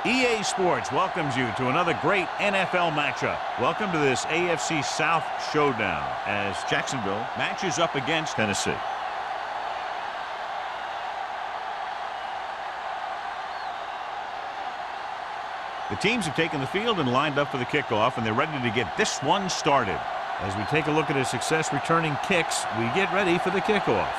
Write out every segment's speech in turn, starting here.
EA Sports welcomes you to another great NFL matchup. Welcome to this AFC South showdown as Jacksonville matches up against Tennessee. The teams have taken the field and lined up for the kickoff, and they're ready to get this one started. As we take a look at his success returning kicks, we get ready for the kickoff.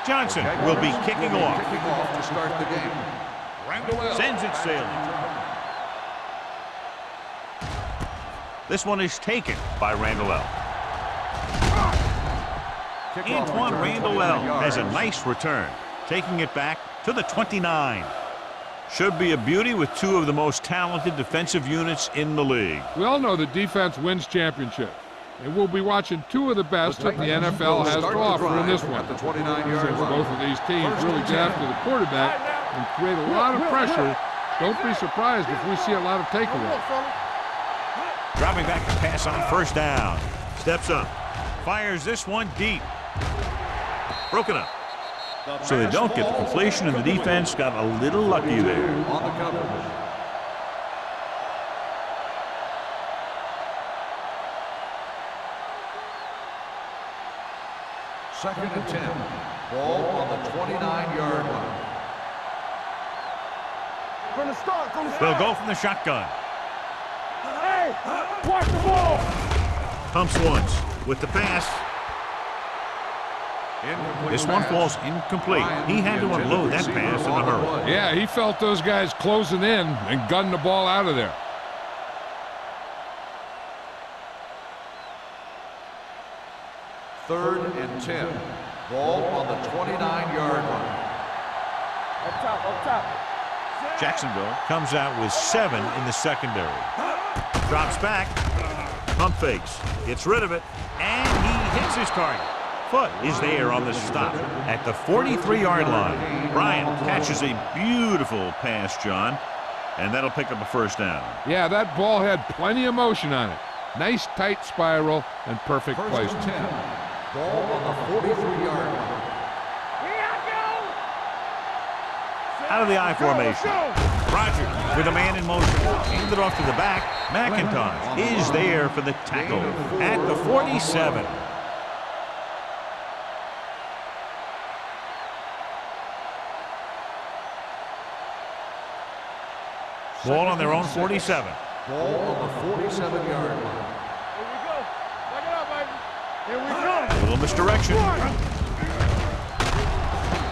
Johnson will be kicking off. To start the game. Sends it sailing. This one is taken by Randall L. Antoine Randall L has a nice return, taking it back to the 29. Should be a beauty with two of the most talented defensive units in the league. We all know that defense wins championships. And we'll be watching two of the best that the NFL has to offer in this one. Since both of these teams really get after the quarterback and create a lot of pressure, don't be surprised if we see a lot of takeaways. Dropping back to pass on first down. Steps up. Fires this one deep. Broken up. So they don't get the completion, and the defense got a little lucky there. On the coverage. Second and 10. Ball on the 29-yard line. They'll go from the shotgun. Hey, watch the ball. Pumps once with the pass. This one falls incomplete. He had to unload that pass in a hurry. Yeah, he felt those guys closing in and gunned the ball out of there. Third and 10. Ball on the 29-yard line. Up top. Jacksonville comes out with 7 in the secondary. Drops back. Pump fakes. Gets rid of it. And he hits his target. Foot is there on the stop at the 43-yard line. Bryant catches a beautiful pass, John, and that'll pick up a first down. Yeah, that ball had plenty of motion on it. Nice tight spiral and perfect placement. 10. Ball on the 43-yard line. Out of the I formation. Rogers with a man in motion. Handed off to the back. McIntosh is there for the tackle at the 47. Ball on their own 47. Ball on the 47-yard line. Here we go. Back it up, baby. Here we go. A little misdirection.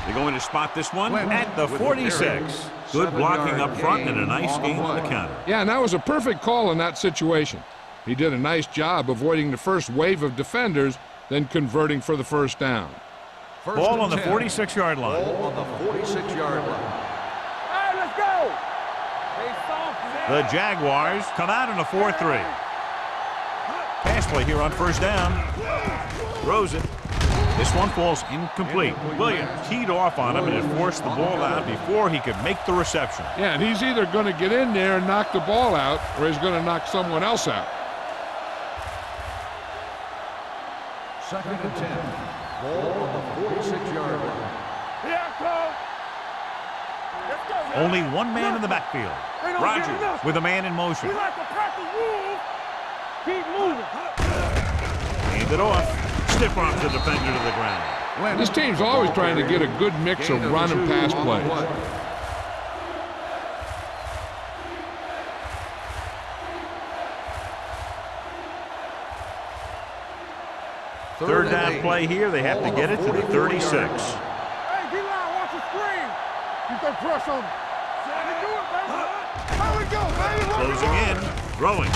They're going to spot this one at the 46. Good blocking up front and a nice gain on the counter. Yeah, and that was a perfect call in that situation. He did a nice job avoiding the first wave of defenders, then converting for the first down. Ball on the 46-yard line. Ball on the 46-yard line. Hey, let's go. The Jaguars come out in a 4-3. Pass play here on first down. Throws it. This one falls incomplete. Williams teed off on him and it forced the ball out before he could make the reception. Yeah, and he's either going to get in there and knock the ball out, or he's going to knock someone else out. Second and 10. Ball on the 46-yard line. Here I come. Let's go, man. Only one man in the backfield. Rogers with a man in motion. We like to practice rules. Keep moving. Hand it off. Stiff arms the defender to the ground. This team's always trying to get a good mix of run and pass plays. Third down play here. They have to get it to the 36. Hey, D-line, watch the screen. You can press on him. Do it, baby. How we go, baby? Closing in. Throwing.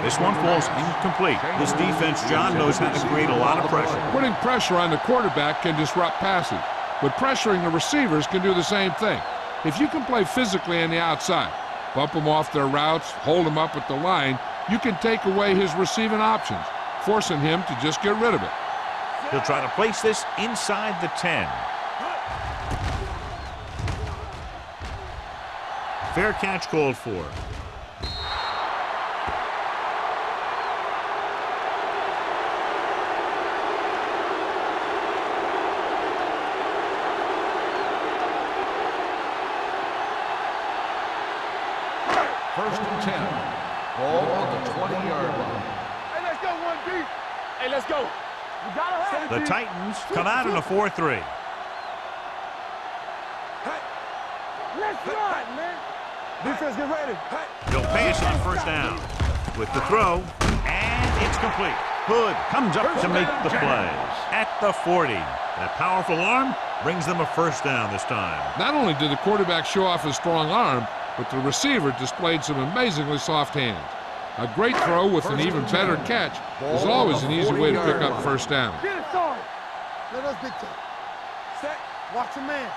This one falls incomplete. This defense, John, knows how to create a lot of pressure. Putting pressure on the quarterback can disrupt passing, but pressuring the receivers can do the same thing. If you can play physically on the outside, bump them off their routes, hold them up at the line, you can take away his receiving options, forcing him to just get rid of it. He'll try to place this inside the 10. Fair catch called for. First and 10. Ball on the 20-yard line. Hey, let's go, 1D. Hey, let's go. You gotta have The it, D. Titans come out in a 4-3. Let's ride, man. Defense, get ready. He'll pass on first down. With the throw, and it's complete. Hood comes up to make the play at the 40. That powerful arm brings them a first down this time. Not only did the quarterback show off his strong arm, but the receiver displayed some amazingly soft hands. A great throw with an even better catch is always an easy way to pick up first down. Get it started. Let us dictate. Set. Watch your man.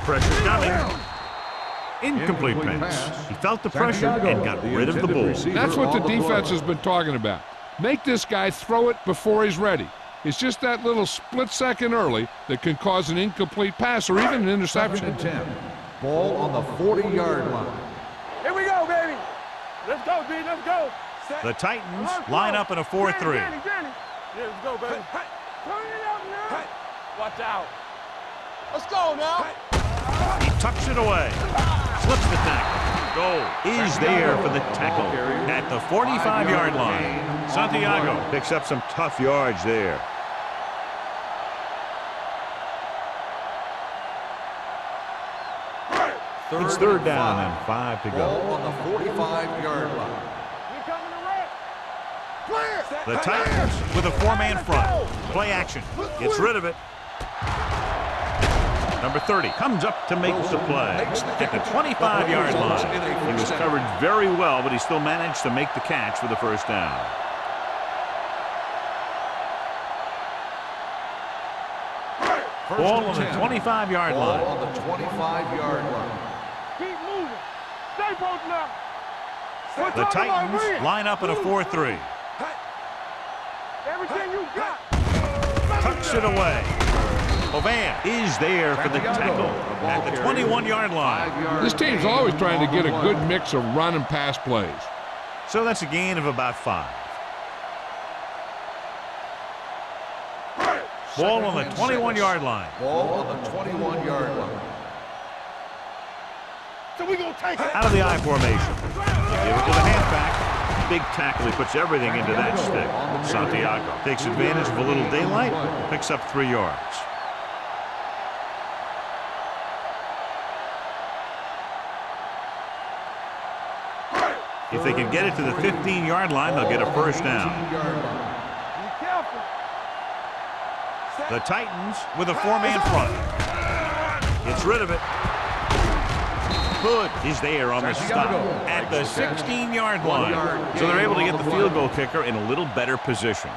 Pressure coming. Incomplete pass. He felt the pressure and got rid of the ball. That's what the defense has been talking about. Make this guy throw it before he's ready. It's just that little split second early that can cause an incomplete pass or even an interception. Second and 10. Ball on the 40-yard line. Here we go, baby. Let's go, D. Let's go. Set. The Titans line up in a 4-3. Danny. Yeah, let's go, baby. Turn it up now. Watch out. Let's go now. He tucks it away. Slips the tackle. Goal is there for the tackle at the 45-yard line. Santiago picks up some tough yards there. It's third down and 5 to Ball go. on the 45-yard line. We coming to wreck. Clear. The Titans with a 4-man front. Play action. Gets rid of it. Number 30 comes up to make the play at the 25-yard line. He was covered very well, but he still managed to make the catch for the first down. Ball on the 25-yard line. Ball on the 25-yard line. Keep moving. Stay posting up. The Titans line up in a 4-3. Everything you got. Tucks it away. Ovan is there for the tackle at the 21-yard line. This team's always trying to get a good mix of run and pass plays. So that's a gain of about 5. Ball on the 21-yard line. Ball on the 21-yard line. So we gonna take it. Out of the I formation. They give it to the halfback. Big tackle. He puts everything into that stick. Santiago takes advantage of a little daylight. Picks up 3 yards. If they can get it to the 15-yard line, they'll get a first down. Be careful. The Titans with a 4-man front. Gets rid of it. Hood is there on the stop at the 16-yard line. So they're able to get the field goal kicker in a little better position.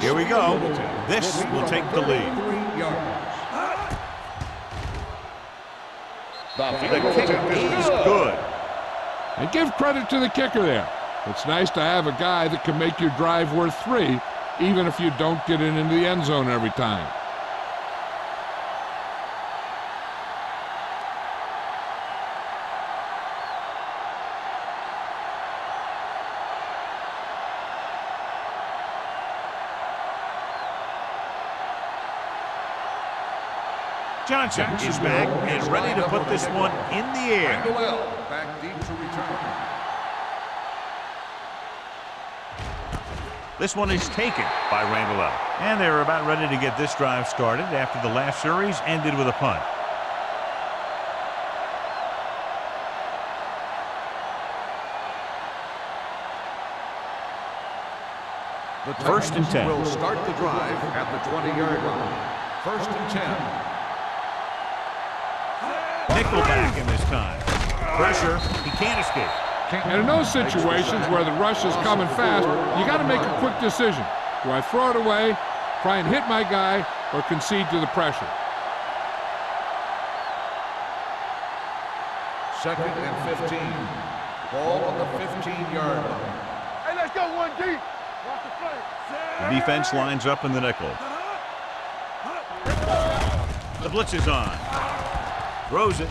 Here we go. This will take the lead. 3 yards. The kick is good. And give credit to the kicker there. It's nice to have a guy that can make your drive worth 3, even if you don't get it into the end zone every time. Johnson is back and ready to put this one in the air. Back deep to return. This one is taken by Randall. And they're about ready to get this drive started after the last series ended with a punt. The First and 10. will start the drive at the 20-yard line. First and 10. Nickelback in this time. Pressure. He can't escape. And in those situations where the rush is coming fast, you got to make a quick decision. Do I throw it away, try and hit my guy, or concede to the pressure? Second and 15. Ball on the 15-yard line. Hey, let's go, 1D. Watch the play. The defense lines up in the nickel. The blitz is on. Throws it.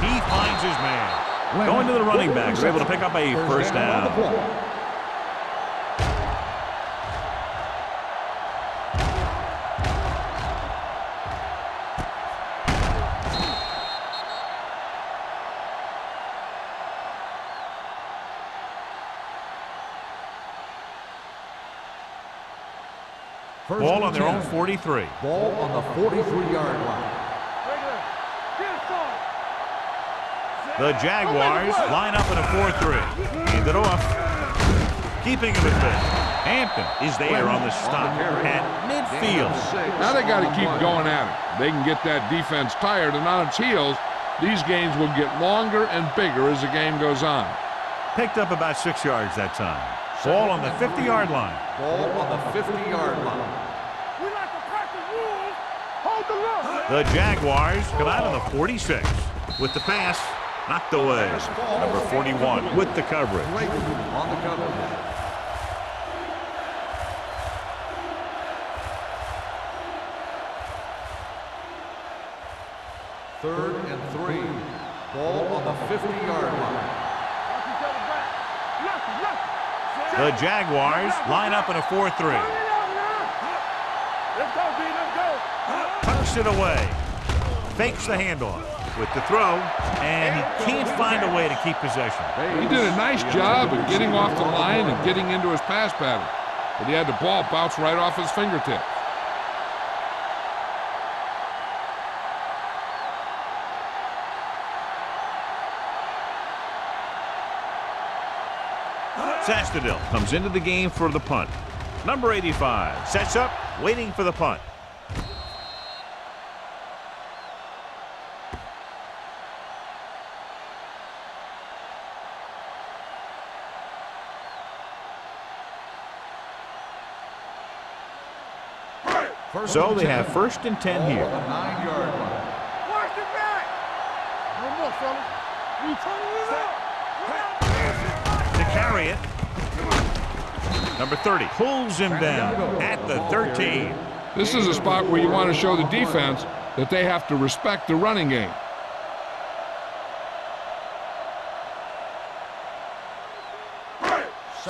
He finds his man. Going to the running back. They're able to pick up a first down. Ball on their own 43. Ball on the 43-yard line. The Jaguars line up in a 4-3. Hand it off. Keeping him at bay. Hampton is there on the stop at midfield. Now they got to keep going at it. They can get that defense tired and on its heels. These games will get longer and bigger as the game goes on. Picked up about 6 yards that time. Ball on the 50-yard line. Ball on the 50-yard line. We like to practice rules. Hold the look. The Jaguars come out on the 46 with the pass knocked away. Number 41 with the coverage. On the coverage. Third and 3. Ball on the 50-yard line. The Jaguars line up in a 4-3. Let's go, B. Let's go. Tucks it away. Fakes the handoff with the throw, and he can't find a way to keep possession. He did a nice job of getting off the line and getting into his pass pattern, but he had the ball bounce right off his fingertips. Sastadil comes into the game for the punt. Number 85 sets up, waiting for the punt. So they have first and 10 here. 9-yard line. Watch the back. No more, fellas. We turning it up. To carry it. Number 30 pulls him down at the 13. This is a spot where you want to show the defense that they have to respect the running game.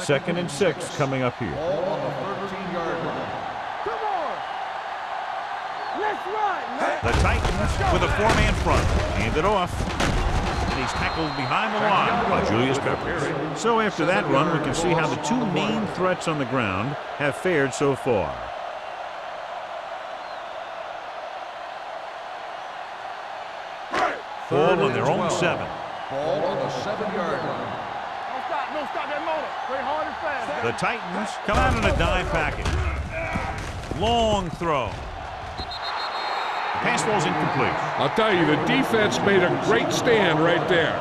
Second and 6 coming up here. Ball on the 13-yard line. Come on. Let's run, man. The Titans with a 4-man front. Hand it off. And he's tackled behind the line by Julius Peppers. So after that run, we can see how the two main threats on the ground have fared so far. Ball on their own 7. Ball on the 7-yard line. Don't stop that motor. Play hard and fast. The Titans come out in a dime package. Long throw. Pass ball's incomplete. I'll tell you, the defense made a great stand right there.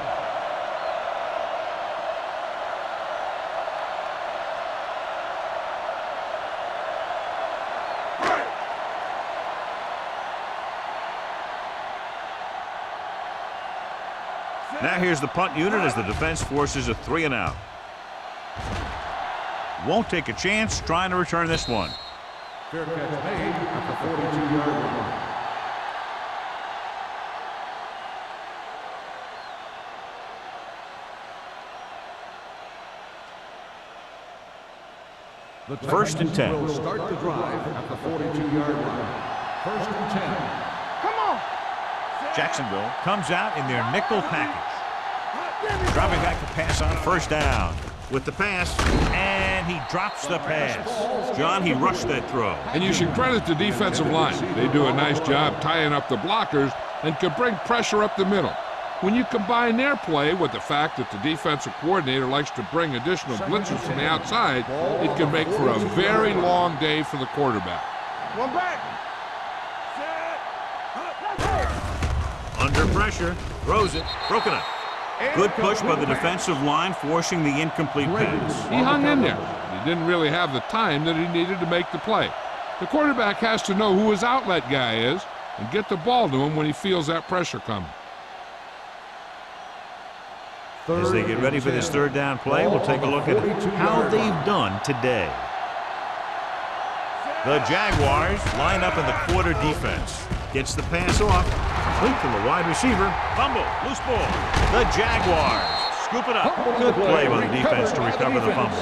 Now here's the punt unit as the defense forces a 3-and-out. Won't take a chance trying to return this one. Fair catch made at the 42-yard line. The First and 10. Will start the drive at the 42-yard line. First and 10. Come on. Jacksonville comes out in their nickel package. Dropping back to pass on first down. With the pass, and he drops the pass. John, he rushed that throw. And you should credit the defensive line. They do a nice job tying up the blockers and can bring pressure up the middle. When you combine their play with the fact that the defensive coordinator likes to bring additional blitzers from the outside, it can make for a very long day for the quarterback. One back. Under pressure, throws it, broken up. Good push by the defensive line, forcing the incomplete pass. He hung in there. He didn't really have the time that he needed to make the play. The quarterback has to know who his outlet guy is and get the ball to him when he feels that pressure coming. As they get ready for this third down play, we'll take a look at how they've done today. The Jaguars line up in the quarter defense. Gets the pass off. Complete from the wide receiver. Fumble. Loose ball. The Jaguars scoop it up. Good play by the defense to recover the fumble.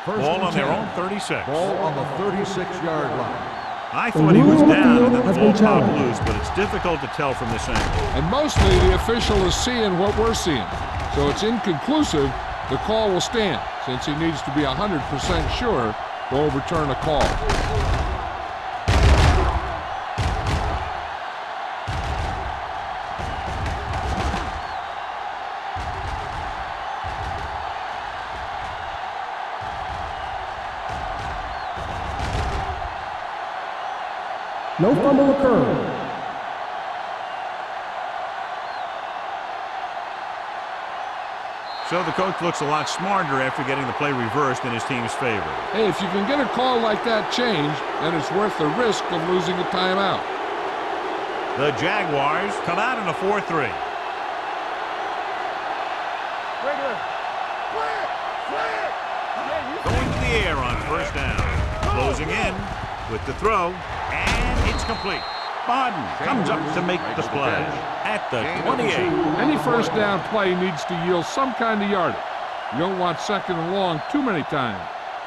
Ball on their own 36. Ball on the 36-yard line. I thought he was down and then the ball popped loose, but it's difficult to tell from this angle. And mostly the official is seeing what we're seeing. So it's inconclusive. The call will stand since he needs to be 100% sure to overturn a call. No fumble occurred. So the coach looks a lot smarter after getting the play reversed in his team's favor. Hey, if you can get a call like that changed, then it's worth the risk of losing a timeout. The Jaguars come out in a 4-3. Going to the air on first down. Closing in with the throw, and it's complete. Bodden comes up to make the play at the 28. Any first down play needs to yield some kind of yardage. You don't want second and long too many times.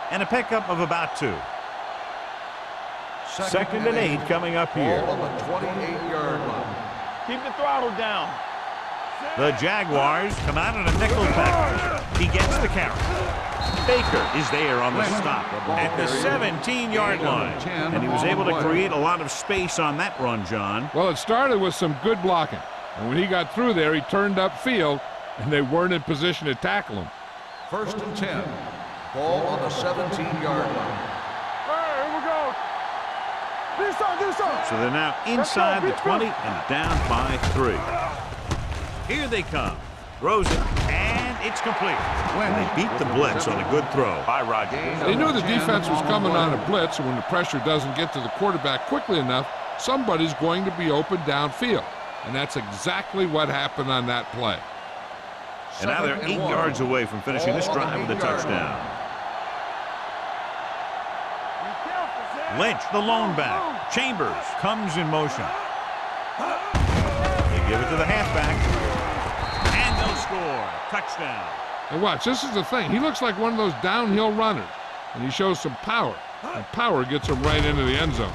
And a pickup of about 2. Second and 8 coming up here. Ball on the 28-yard line. Keep the throttle down. The Jaguars come out in a nickel package. He gets the carry. Baker is there on the stop at the 17-yard line. And he was able to create a lot of space on that run, John. Well, it started with some good blocking. And when he got through there, he turned upfield, and they weren't in position to tackle him. First and 10. Ball on the 17-yard line. Hey, here we go. Do something. So they're now inside the 20 and down by 3. Here they come. Throws it, and it's complete. And they beat the blitz on a good throw by Rodgers. They knew the defense was coming on a blitz, and when the pressure doesn't get to the quarterback quickly enough, somebody's going to be open downfield. And that's exactly what happened on that play. And now they're 8 yards away from finishing this drive with a touchdown. Lynch, the lone back. Chambers comes in motion. They give it to the halfback. And they'll score. Touchdown. And watch, this is the thing. He looks like one of those downhill runners, and he shows some power. And power gets him right into the end zone.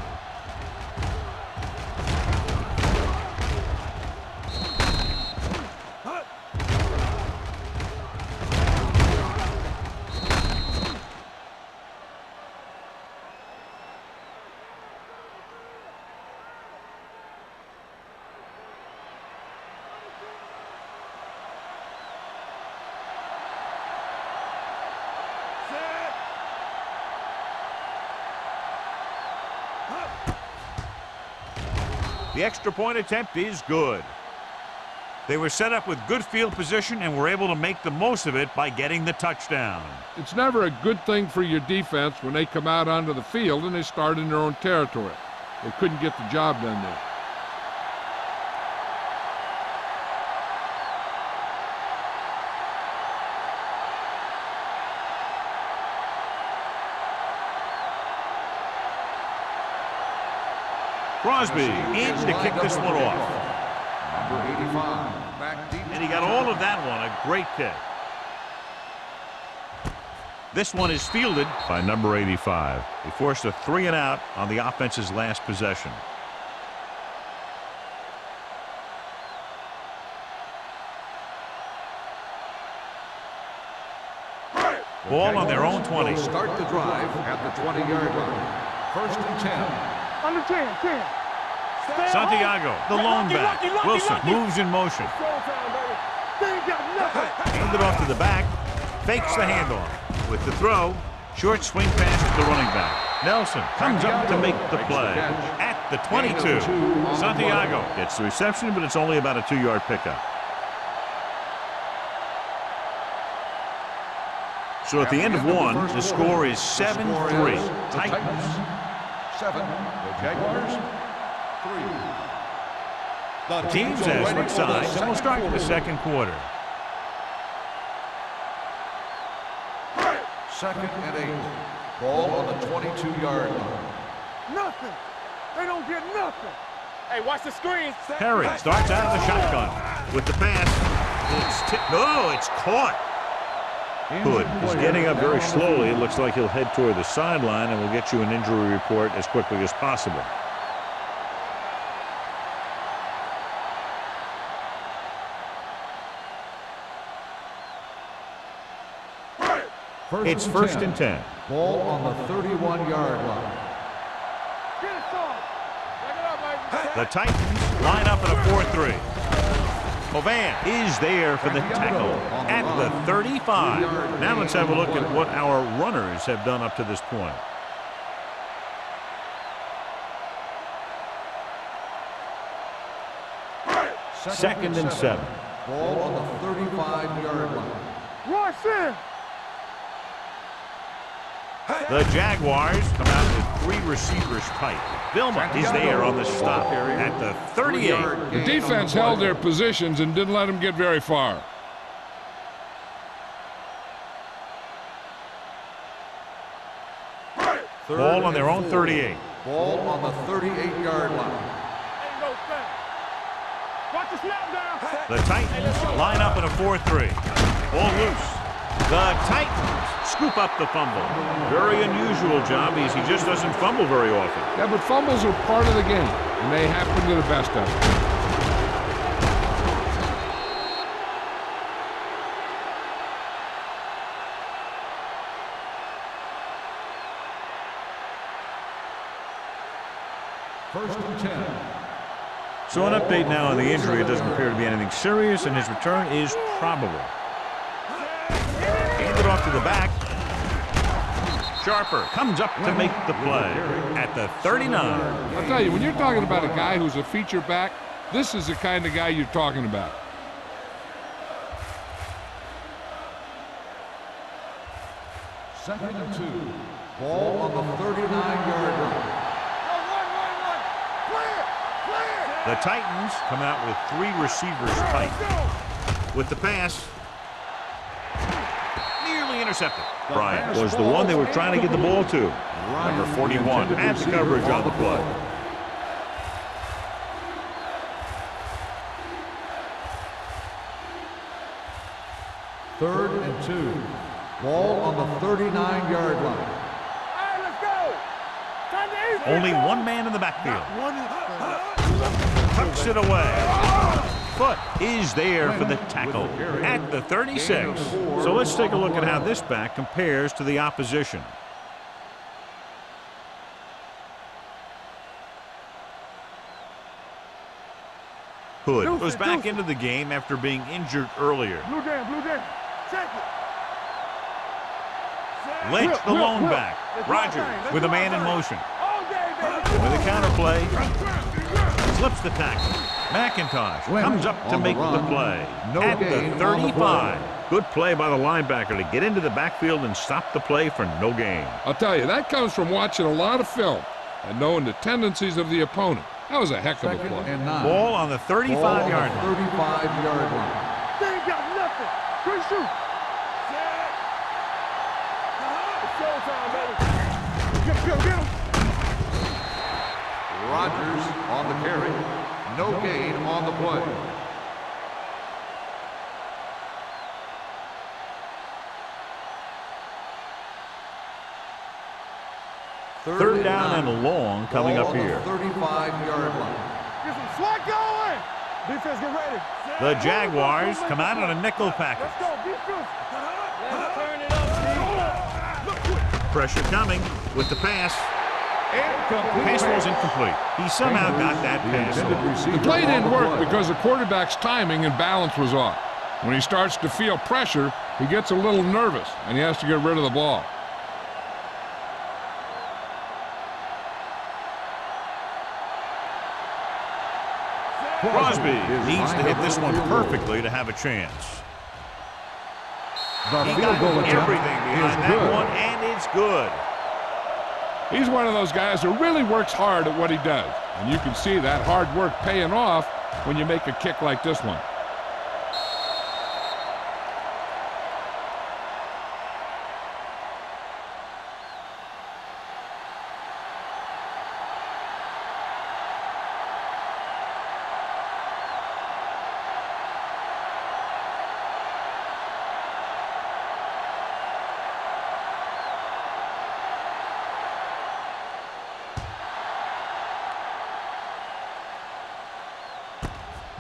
The extra point attempt is good. They were set up with good field position and were able to make the most of it by getting the touchdown. It's never a good thing for your defense when they come out onto the field and they start in their own territory. They couldn't get the job done there. Crosby in to kick this one off. Number 85. Back deep. And he got all of that one. A great kick. This one is fielded by number 85. They forced a 3-and-out on the offense's last possession. Ball on their own 20. Will start the drive at the 20-yard line. First and 10. Under 10. Santiago, the lone back. Wilson moves in motion. Hand it off to the back. Fakes the handoff. With the throw, short swing pass to the running back. Nelson comes up to make the play at the 22. Santiago gets the reception, but it's only about a 2-yard pickup. So at the end of one, the score is 7-3. Titans 7. The Jaguars 3. The teams as switch sides, and we'll start the second quarter. 2nd and 8. Ball on the 22-yard line. Nothing. They don't get nothing. Hey, watch the screen. Perry starts out of the shotgun. With the pass, it's caught. Hood is getting up very slowly. It looks like he'll head toward the sideline, and we'll get you an injury report as quickly as possible. It's 1st and 10. Ball on the 31-yard line. Get it, son. Back it up, baby. The Titans line up in a 4-3. Hovan is there for the tackle at the 35. Now let's have a look at what our runners have done up to this point. Second and 7. Ball on the 35-yard line. Rush in. The Jaguars come out with 3 receivers tight. Vilma is there on the stop at the 38. The defense held their positions and didn't let them get very far. Ball on their own 38. Ball on the 38-yard line. Ain't no thing. Watch the snap down. The Titans line up in a 4-3. Ball loose. The Titans scoop up the fumble. Very unusual job as he just doesn't fumble very often. Yeah, but fumbles are part of the game, and they happen to the best of them. First and 10. So an update now on the injury. It doesn't appear to be anything serious, and his return is probable. Hand it off to the back. Sharper comes up to make the play at the 39. I'll tell you, when you're talking about a guy who's a feature back, this is the kind of guy you're talking about. Second and 2. Ball on the 39-yard line. The Titans come out with 3 receivers tight. With the pass, nearly intercepted. Bryant was the one they were trying to get the ball to. Number 41 had the coverage on the play. Third and 2. Ball on the 39-yard line. Hey, let's go. Time to eat. Only one man in the backfield. Tucks it away. Foot is there for the tackle at the 36. So let's take a look at how this back compares to the opposition. Hood goes back into the game after being injured earlier. Blue jam. Check it. Lynch, the lone back. Rogers with a man in motion. All day, baby. With a counterplay, slips the tackle. McIntosh comes up to make the play at the 35. Good play by the linebacker to get into the backfield and stop the play for no gain. I'll tell you, that comes from watching a lot of film and knowing the tendencies of the opponent. That was a heck of a Second play. and 9. Ball on the 35-yard line. 35-yard line. They ain't got nothing. Good shoot. It's showtime, baby. Get him. Rogers on the carry. No gain on the play. Third down and long coming up here. 35-yard line. Get some slack going. Defense, get ready. The Jaguars come out on a nickel package. Let's go. Defense. Let's turn it up, Pressure coming with the pass. Pass was incomplete. He somehow got that pass off. The play didn't work because the quarterback's timing and balance was off. When he starts to feel pressure, he gets a little nervous, and he has to get rid of the ball. Crosby needs to hit this one perfectly to have a chance. He got everything behind that one, and it's good. He's one of those guys who really works hard at what he does. And you can see that hard work paying off when you make a kick like this one.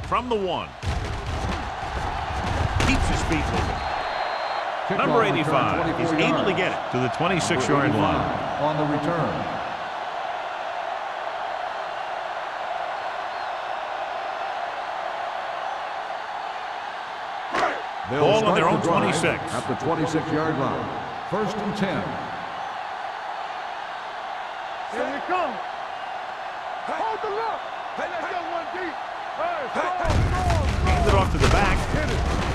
from the 1. Keeps his feet moving. Kickoff Number return, 85 is 24 able to yards. get it to the 26-yard line. On the return. Ball on their own 26. At the 26-yard line. 1st and 10. Here we come. Hold the look. Hey, let's get one deep. Hey, strong. Handed off to the back.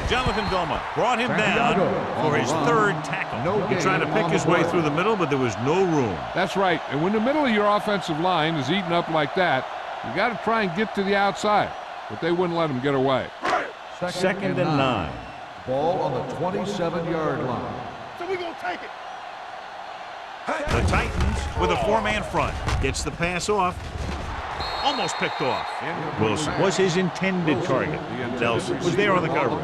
Jonathan Vilma brought him down for his 3rd tackle. He tried to pick his way through the middle, but there was no room. That's right. And when the middle of your offensive line is eaten up like that, you got to try and get to the outside. But they wouldn't let him get away. Second and 9. Ball on the 27-yard line. So we're going to take it. The Titans with a 4-man front. Gets the pass off. Almost picked off. Wilson was his intended target. Nelson was there on the coverage.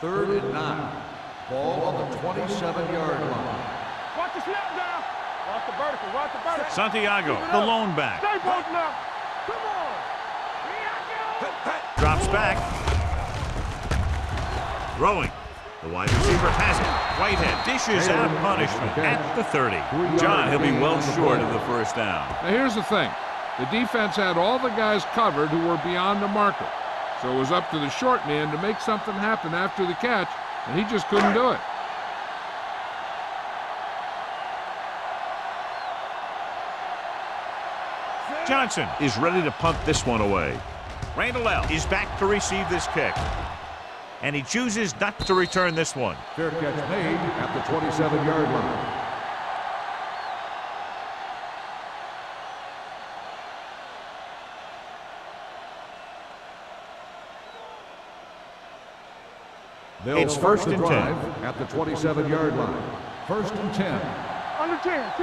3rd and 9. Ball on the 27-yard line. Watch the snap down. Watch the vertical. Watch the vertical. Santiago, the lone back. Stay both now. Come on. Drops back. Throwing. The wide receiver has it. Whitehead dishes out punishment at the 30. John, he'll be well short of the 1st down. Now here's the thing. The defense had all the guys covered who were beyond the marker. So it was up to the short man to make something happen after the catch, and he just couldn't do it. Johnson is ready to punt this one away. Randall L. is back to receive this kick. And he chooses not to return this one. Fair catch made at the 27-yard line. It's 1st and 10. At the 27-yard line. 1st and 10. Under 10.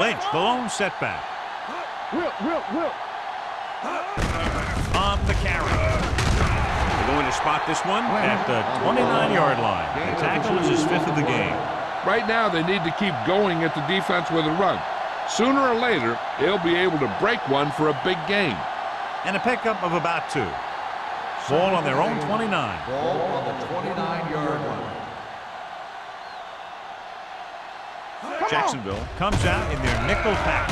Lynch, the lone setback. Whip. On the carry. They're going to spot this one at the 29-yard line. The tackle is his 5th of the game. Right now, they need to keep going at the defense with a run. Sooner or later, they'll be able to break one for a big gain. And a pickup of about 2. Ball on their own 29. Ball on the 29-yard line. Jacksonville comes out in their nickel pack.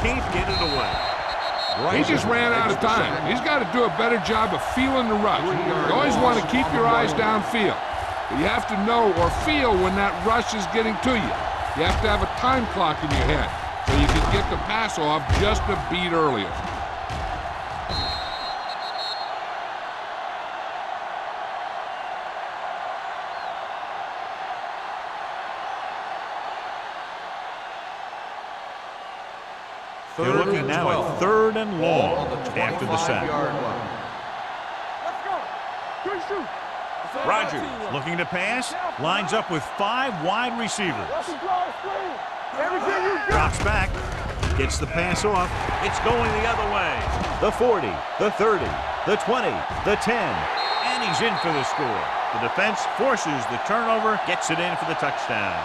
Can't get it away. He just ran out of time. He's got to do a better job of feeling the rush. You always want to keep your eyes downfield. But you have to know or feel when that rush is getting to you. You have to have a time clock in your head so you can get the pass off just a beat earlier. They're looking now at 3rd and long after the sack. Let's go. Good shoot. Rogers looking to pass. Lines up with 5 wide receivers. Watch him draw the screen. Everything you got. Drops back. Gets the pass off. It's going the other way. The 40, the 30, the 20, the 10. And he's in for the score. The defense forces the turnover, gets it in for the touchdown.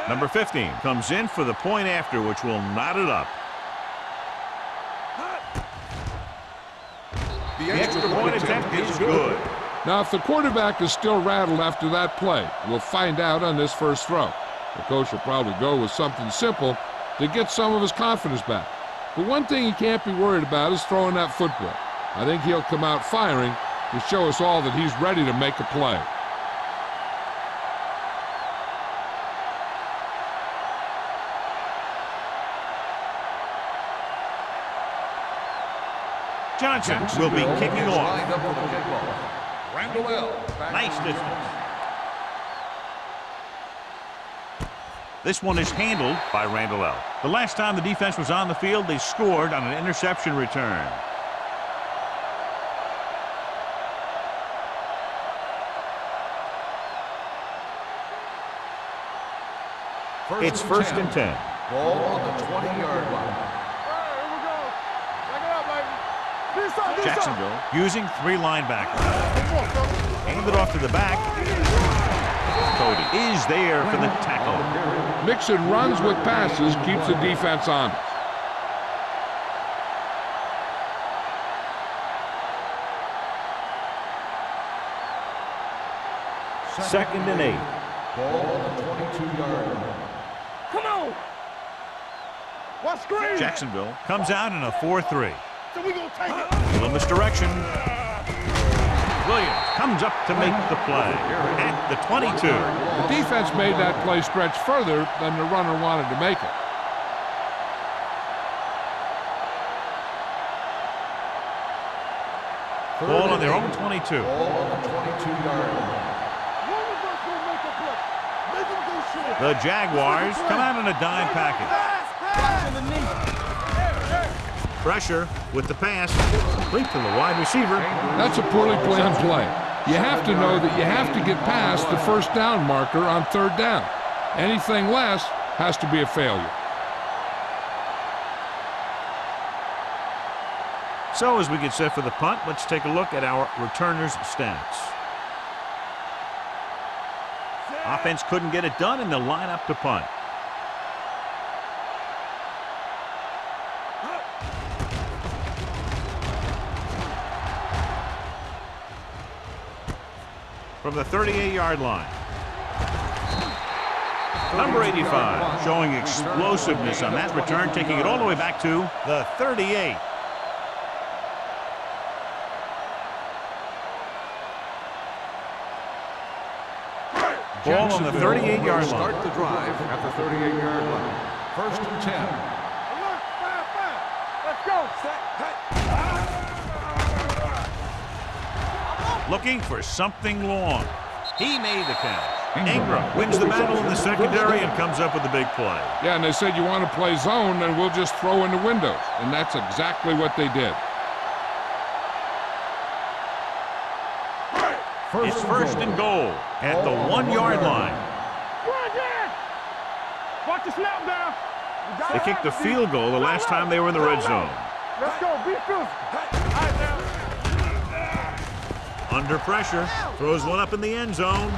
Number 15 comes in for the point after, which will knot it up. The extra point attempt is good. Now, if the quarterback is still rattled after that play, we'll find out on this first throw. The coach will probably go with something simple to get some of his confidence back. But one thing he can't be worried about is throwing that football. I think he'll come out firing to show us all that he's ready to make a play. Johnson will be kicking off. Randall L. Nice distance. This one is handled by Randall L. The last time the defense was on the field, they scored on an interception return. It's first and 10. Ball on the 20-yard line. Here we go. Back it up, baby. This side, this side. Jacksonville using 3 linebackers. Come on, fellas. Hand it off to the back. Cody is there for the tackle. Mixon runs with passes, keeps the defense honest. Second and 8. Ball on the 22-yard line. Come on. Watch screen. Jacksonville comes out in a 4-3. So we gonna take it. Little misdirection. Williams comes up to make the play at the 22. The defense made that play stretch further than the runner wanted to make it. Ball on their own 22. Ball on the 22-yard line. One of us gonna make a play. Make him go short. The Jaguars come out in a dime package. Pressure with the pass. Complete to the wide receiver. That's a poorly planned play. You have to know that you have to get past the first down marker on 3rd down. Anything less has to be a failure. So as we get set for the punt, let's take a look at our returners' stats. Offense couldn't get it done, and they'll line up to punt. From the 38-yard line. Number 85 showing explosiveness on that return, taking it all the way back to the 38. Ball on the 38-yard line. Start the drive at the 38-yard line. First and 10. Look, fire. Let's go. Looking for something long. He made the catch. Ingram wins the battle in the secondary and comes up with a big play. Yeah, and they said you want to play zone, then we'll just throw in the windows. And that's exactly what they did. It's first and goal at the 1-yard line. Run, Jack. Watch the snap down. They kicked a field goal the last time they were in the red zone. Let's go. Be physical. All right, now. Under pressure, throws one up in the end zone,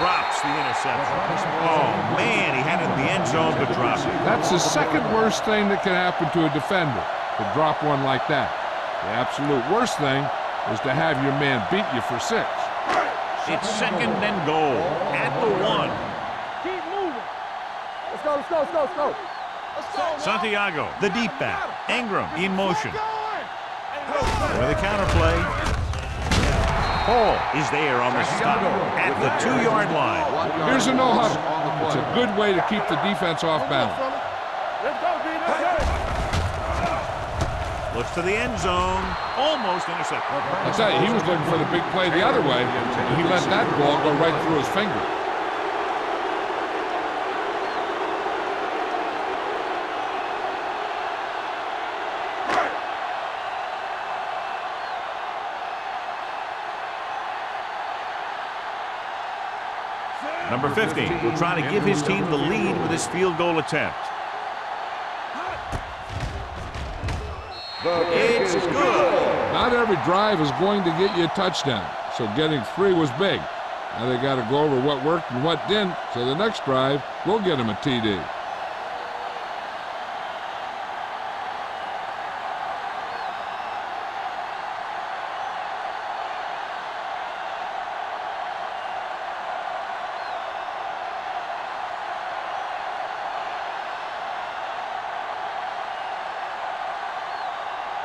drops the interception. Oh, man, he had it in the end zone, but dropped it. That's the second worst thing that can happen to a defender, to drop one like that. The absolute worst thing is to have your man beat you for 6. It's second and goal at the 1. Keep moving. Let's go, let's go, let's go, let's go. Let's go. Santiago, the deep back. Ingram in motion. Going. With a counterplay. Hall is there on the stop at the 2-yard line. Here's a no huddle. It's a good way to keep the defense off balance. Let's go, D. Let's go. Looks to the end zone. Almost intercepted. I tell you, he was looking for the big play the other way, and he let that ball go right through his finger. Number 50 will try to give his team the lead with his field goal attempt. It's good. Not every drive is going to get you a touchdown, so getting 3 was big. Now they got to go over what worked and what didn't, so the next drive will get him a TD.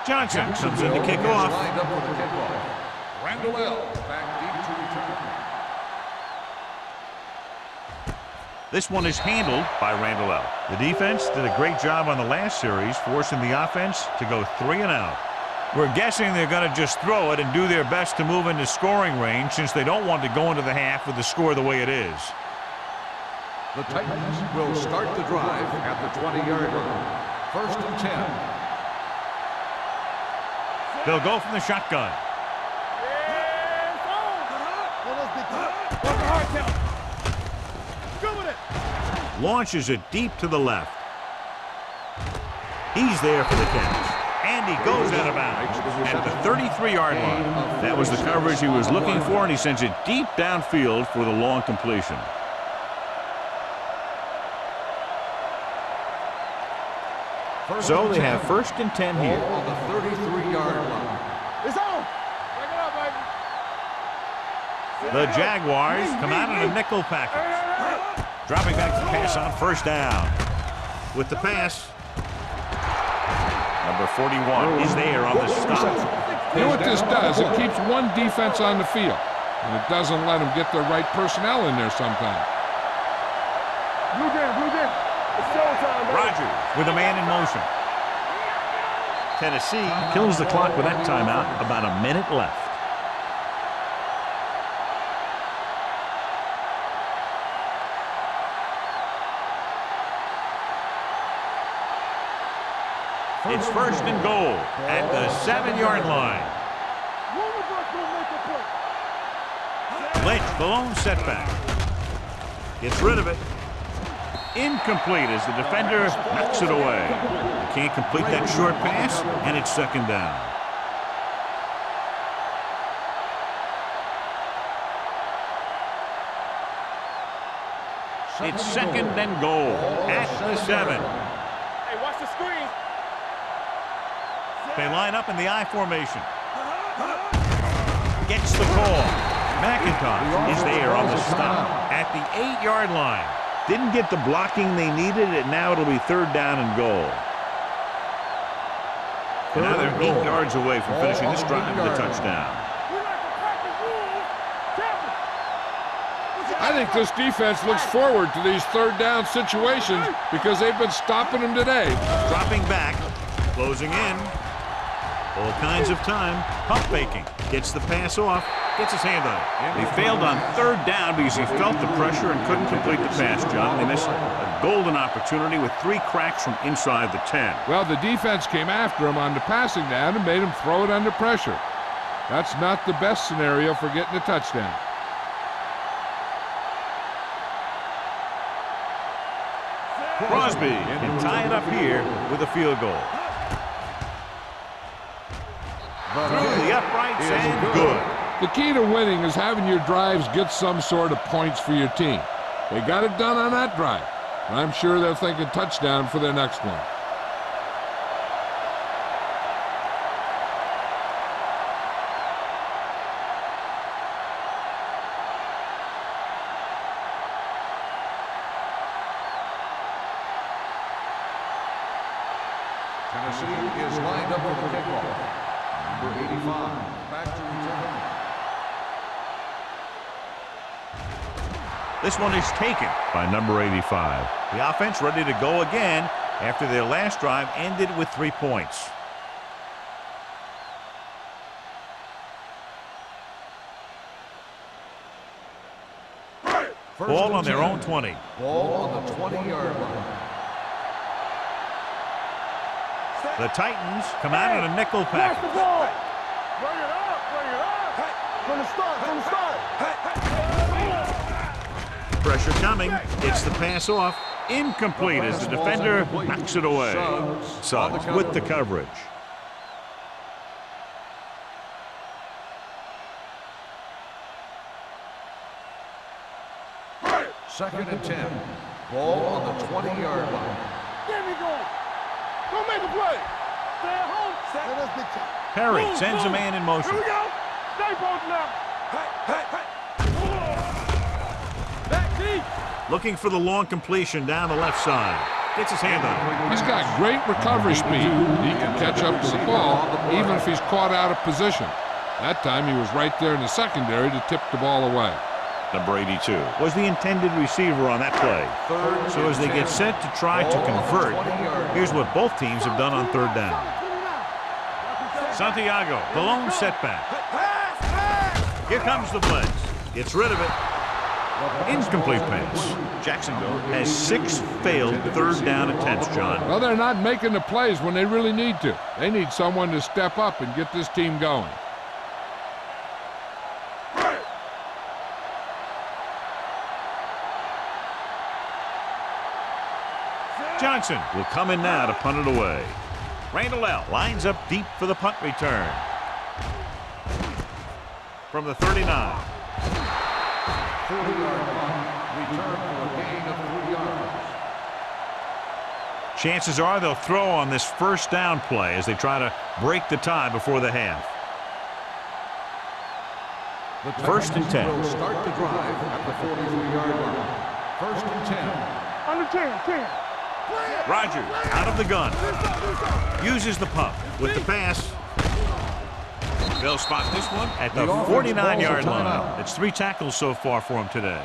Johnson comes in to kick off. Lined up for the kickoff. Randall L. back deep to return. This one is handled by Randall L. The defense did a great job on the last series, forcing the offense to go 3 and out. We're guessing they're going to just throw it and do their best to move into scoring range since they don't want to go into the half with the score the way it is. The Titans will start the drive at the 20-yard line. 1st and 10. They'll go from the shotgun. Launches it deep to the left. He's there for the catch. And he goes out of bounds at the 33-yard line. That was the coverage he was looking for, and he sends it deep downfield for the long completion. So they have 1st and 10 here. On the 33-yard line. It's on. Break it up, baby. The Jaguars come out in a nickel package. Dropping back to pass on 1st down. With the pass, number 41 is there on the stop. You know what this does? It keeps one defense on the field, and it doesn't let them get the right personnel in there sometimes. Blue game, blue game. It's showtime, baby. Rogers with a man in motion. Tennessee kills the clock with that timeout. About a minute left. It's 1st and goal at the 7-yard line. Lynch, the lone setback. Gets rid of it. Incomplete as the defender knocks it away. He can't complete that short pass, and it's 2nd down. It's 2nd and goal at the 7. Hey, watch the screen. They line up in the I formation. Gets the call. McIntosh is there on the stop at the 8-yard line. Didn't get the blocking they needed, and now it'll be 3rd down and goal. And now they're 8 yards away from finishing this drive with a touchdown. I think this defense looks forward to these 3rd down situations because they've been stopping them today. Dropping back, closing in. All kinds of time. Pump faking. Gets the pass off. Gets his hand on it. They failed on 3rd down because he felt the pressure and couldn't complete the pass, John. They missed a golden opportunity with 3 cracks from inside the 10. Well, the defense came after him on the passing down and made him throw it under pressure. That's not the best scenario for getting a touchdown. Crosby can tie it up here with a field goal. Through the uprights and good. The key to winning is having your drives get some sort of points for your team. They got it done on that drive. And I'm sure they're thinking touchdown for their next one. Tennessee is lined up for the kickoff. Number 85, back to return. This one is taken by number 85. The offense ready to go again after their last drive ended with 3 points. Ball on their own 20. Ball on the 20-yard line. The Titans come out in a nickel Pass the package. ball. Bring it up, bring it up. From the start, from the start. Pressure coming. Gets the pass off. Incomplete as the defender knocks it away. Suggs with the coverage. Second and 10. Ball on the 20-yard line. Get me going. Don't make a play. Stay at home. Let us be tough. Perry sends a man in motion. Here we go. Stay both now. Back deep. Looking for the long completion down the left side. Gets his hand on it. He's got great recovery speed. He can catch up to the ball even if he's caught out of position. That time he was right there in the secondary to tip the ball away. Number 82 was the intended receiver on that play. So as they get set to try to convert, here's what both teams have done on 3rd down. Santiago, the lone setback. Here comes the blitz. Gets rid of it. Incomplete pass. Jacksonville has 6 failed third down attempts, John. Well, they're not making the plays when they really need to. They need someone to step up and get this team going. Johnson will come in now to punt it away. Randall L. lines up deep for the punt return. From the 39. 40-yard punt. Return for a gain of 3 yards. Chances are they'll throw on this first down play as they try to break the tie before the half. First and 10. Will start the drive at the 43-yard line. First and 10. Under 10. Rogers out of the gun. Uses the pump with the pass. They'll spot this one at the 49-yard line. It's 3 tackles so far for him today.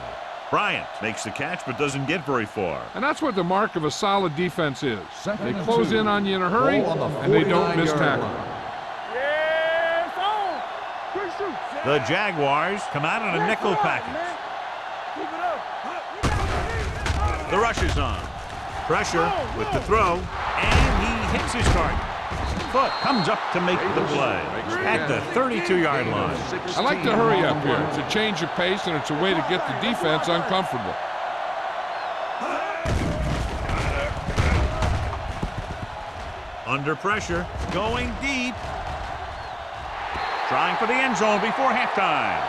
Bryant makes the catch but doesn't get very far. And that's what the mark of a solid defense is. They close in on you in a hurry, and they don't miss tackle. The Jaguars come out in a nickel package. The rush is on. Pressure with the throw, and he hits his target. Foot comes up to make the play at the 32-yard line. I like to hurry up here. It's a change of pace, and it's a way to get the defense uncomfortable. Under pressure, going deep. Trying for the end zone before halftime.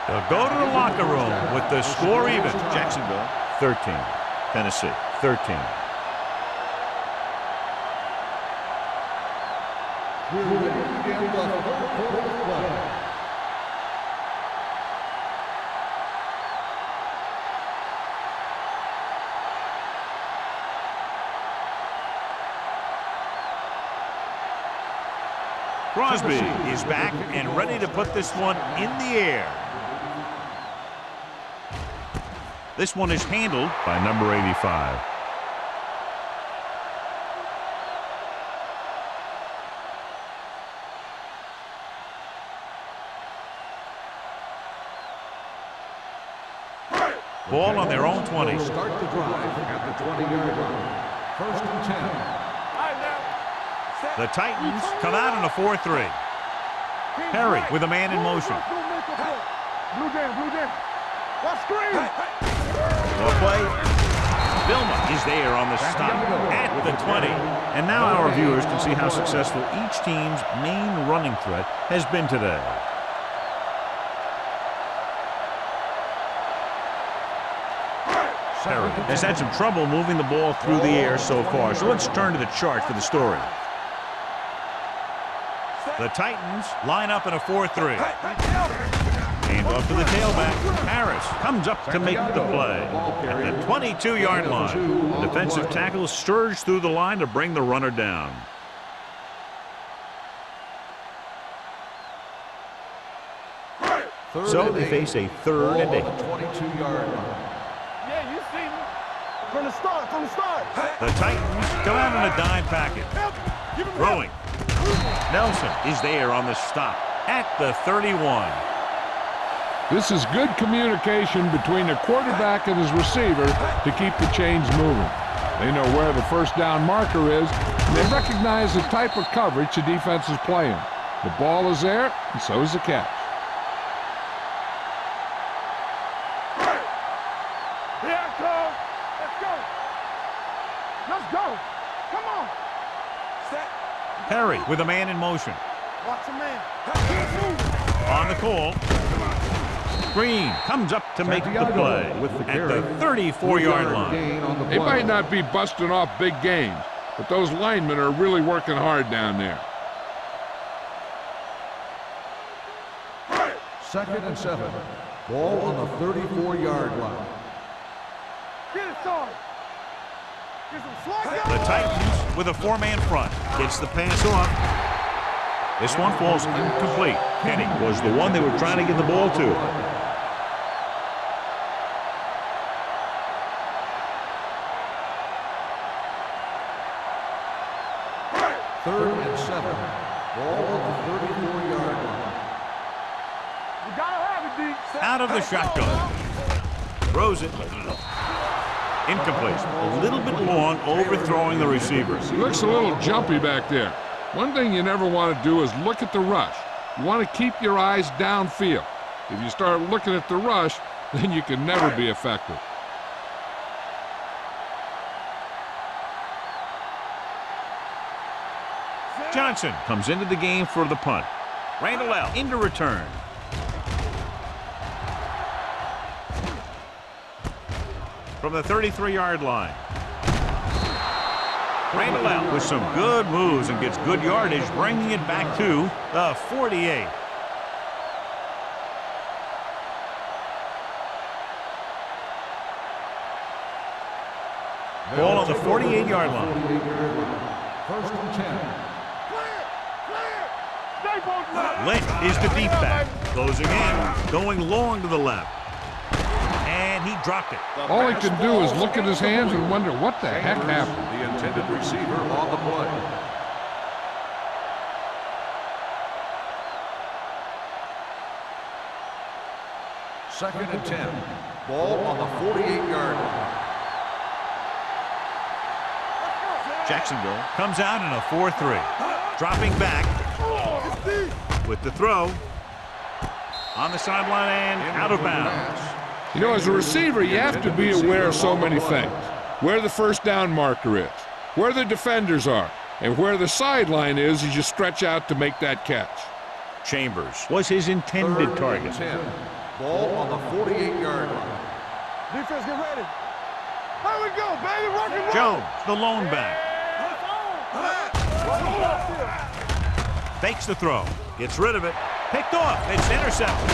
They'll go to the locker room with the score even. Jacksonville, 13. Tennessee, 13. We're ready to begin the third quarter of play. Crosby is back and ready to put this one in the air. This one is handled by number 85. Ball on their own 20. Start the drive at the 20-yard line. First and 10. The Titans come out in a 4-3. Perry with a man in motion. Blue jam. What screen? Well played. Vilma is there on the stop at the 20. And now our viewers can see how successful each team's main running threat has been today. Perry has had some trouble moving the ball through the air so far, so let's turn to the chart for the story. The Titans line up in a 4-3. Hand off to the tailback. Harris comes up to make the play at the 22-yard line. The defensive tackle surged through the line to bring the runner down. So they face a 3rd and 8. 22-yard line. Yeah, you see me. From the start. The Titans come out in a dime package. Throwing. Nelson is there on the stop at the 31. This is good communication between the quarterback and his receiver to keep the chains moving. They know where the first down marker is, and they recognize the type of coverage the defense is playing. The ball is there, and so is the catch. Here I come. Let's go. Come on. Perry with a man in motion. Watch a man. On the call. Green comes up to make the play at the 34-yard line. They might not be busting off big games, but those linemen are really working hard down there. Second and 7. Ball on the 34-yard line. Get it started. Get some slack. The Titans with a 4-man front. Gets the pass off. This one falls incomplete. Kenny was the one they were trying to get the ball to. Third and 7. Ball on the 34-yard line. You gotta have it. Out of the shotgun. Throws it. Incomplete. A little bit long, overthrowing the receiver. He looks a little jumpy back there. One thing you never want to do is look at the rush. You want to keep your eyes downfield. If you start looking at the rush, then you can never be effective. Johnson comes into the game for the punt. Randall out into return. From the 33-yard line. Randall out with some good moves and gets good yardage, bringing it back to the 48. Ball on the 48-yard line. First and 10. Lynch is the deep back. Closing in, going long to the left. And he dropped it. All he can do is look at his hands and wonder what the heck happened. The intended receiver on the play. Second and 10. Ball on the 48-yard line. Jacksonville comes out in a 4-3. Dropping back with the throw. On the sideline and out of bounds. You know, as a receiver, you have to be aware of so many things. Where the first down marker is, where the defenders are, and where the sideline is as you stretch out to make that catch. Chambers was his intended Third target. and 10. Ball on the 48-yard line. Defense, get ready. Here we go, baby. Rock and roll. Jones, the lone back. Fakes the throw. Gets rid of it. Picked off. It's intercepted.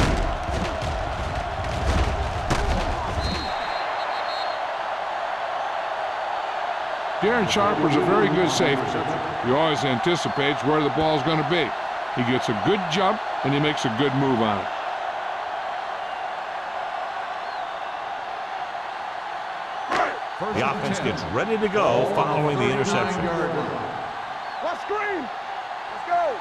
Darren Sharper's a very good safety. He always anticipates where the ball's going to be. He gets a good jump, and he makes a good move on it. The offense gets ready to go following the interception. Let's scream. Let's go.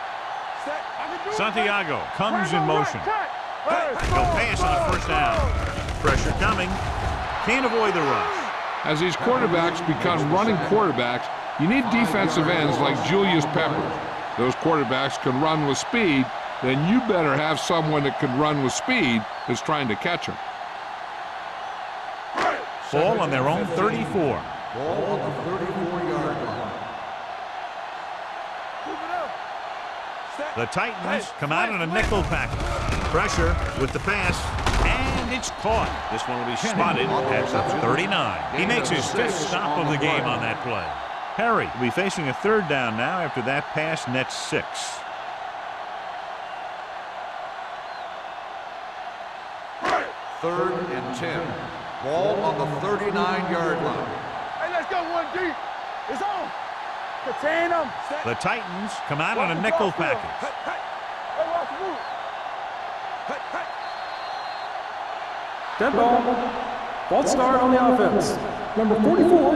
Set. I can do Santiago it. comes in motion. He'll pass on the first down. Pressure coming. Can't avoid the rush. As these quarterbacks become running quarterbacks, you need defensive ends like Julius Peppers. Those quarterbacks can run with speed, then you better have someone that can run with speed that's trying to catch them. Ball on their own 34. Ball on the 34-yard line. The Titans come out in a nickel package. Pressure with the pass, and it's caught. This one will be spotted at the 39. He makes his fifth stop of the game on that play. Perry will be facing a third down now after that pass nets 6. Third and 10. Ball on the 39-yard line. Hey, let's go one deep. It's on. Contain them. The Titans come out in a nickel package. Hey, watch the move. Dead ball. False start on the offense. Number 44.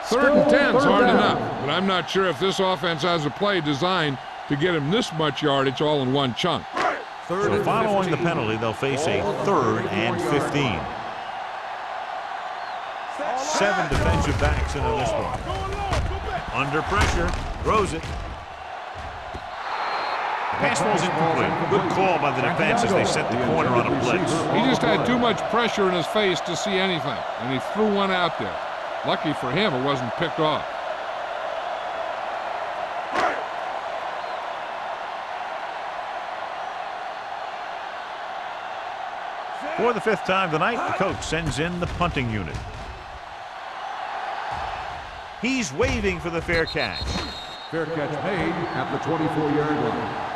Third and 10 is hard down. enough, but I'm not sure if this offense has a play designed to get him this much yardage all in one chunk. Third So and following 15. the penalty, they'll face a third and 15. 7 defensive backs into this one. Under pressure, throws it. Pass ball's incomplete. Good call by the defense as they set the corner on a blitz. He just had too much pressure in his face to see anything, and he threw one out there. Lucky for him, it wasn't picked off. For the 5th time tonight, the coach sends in the punting unit. He's waving for the fair catch. Fair catch made at the 24-yard line.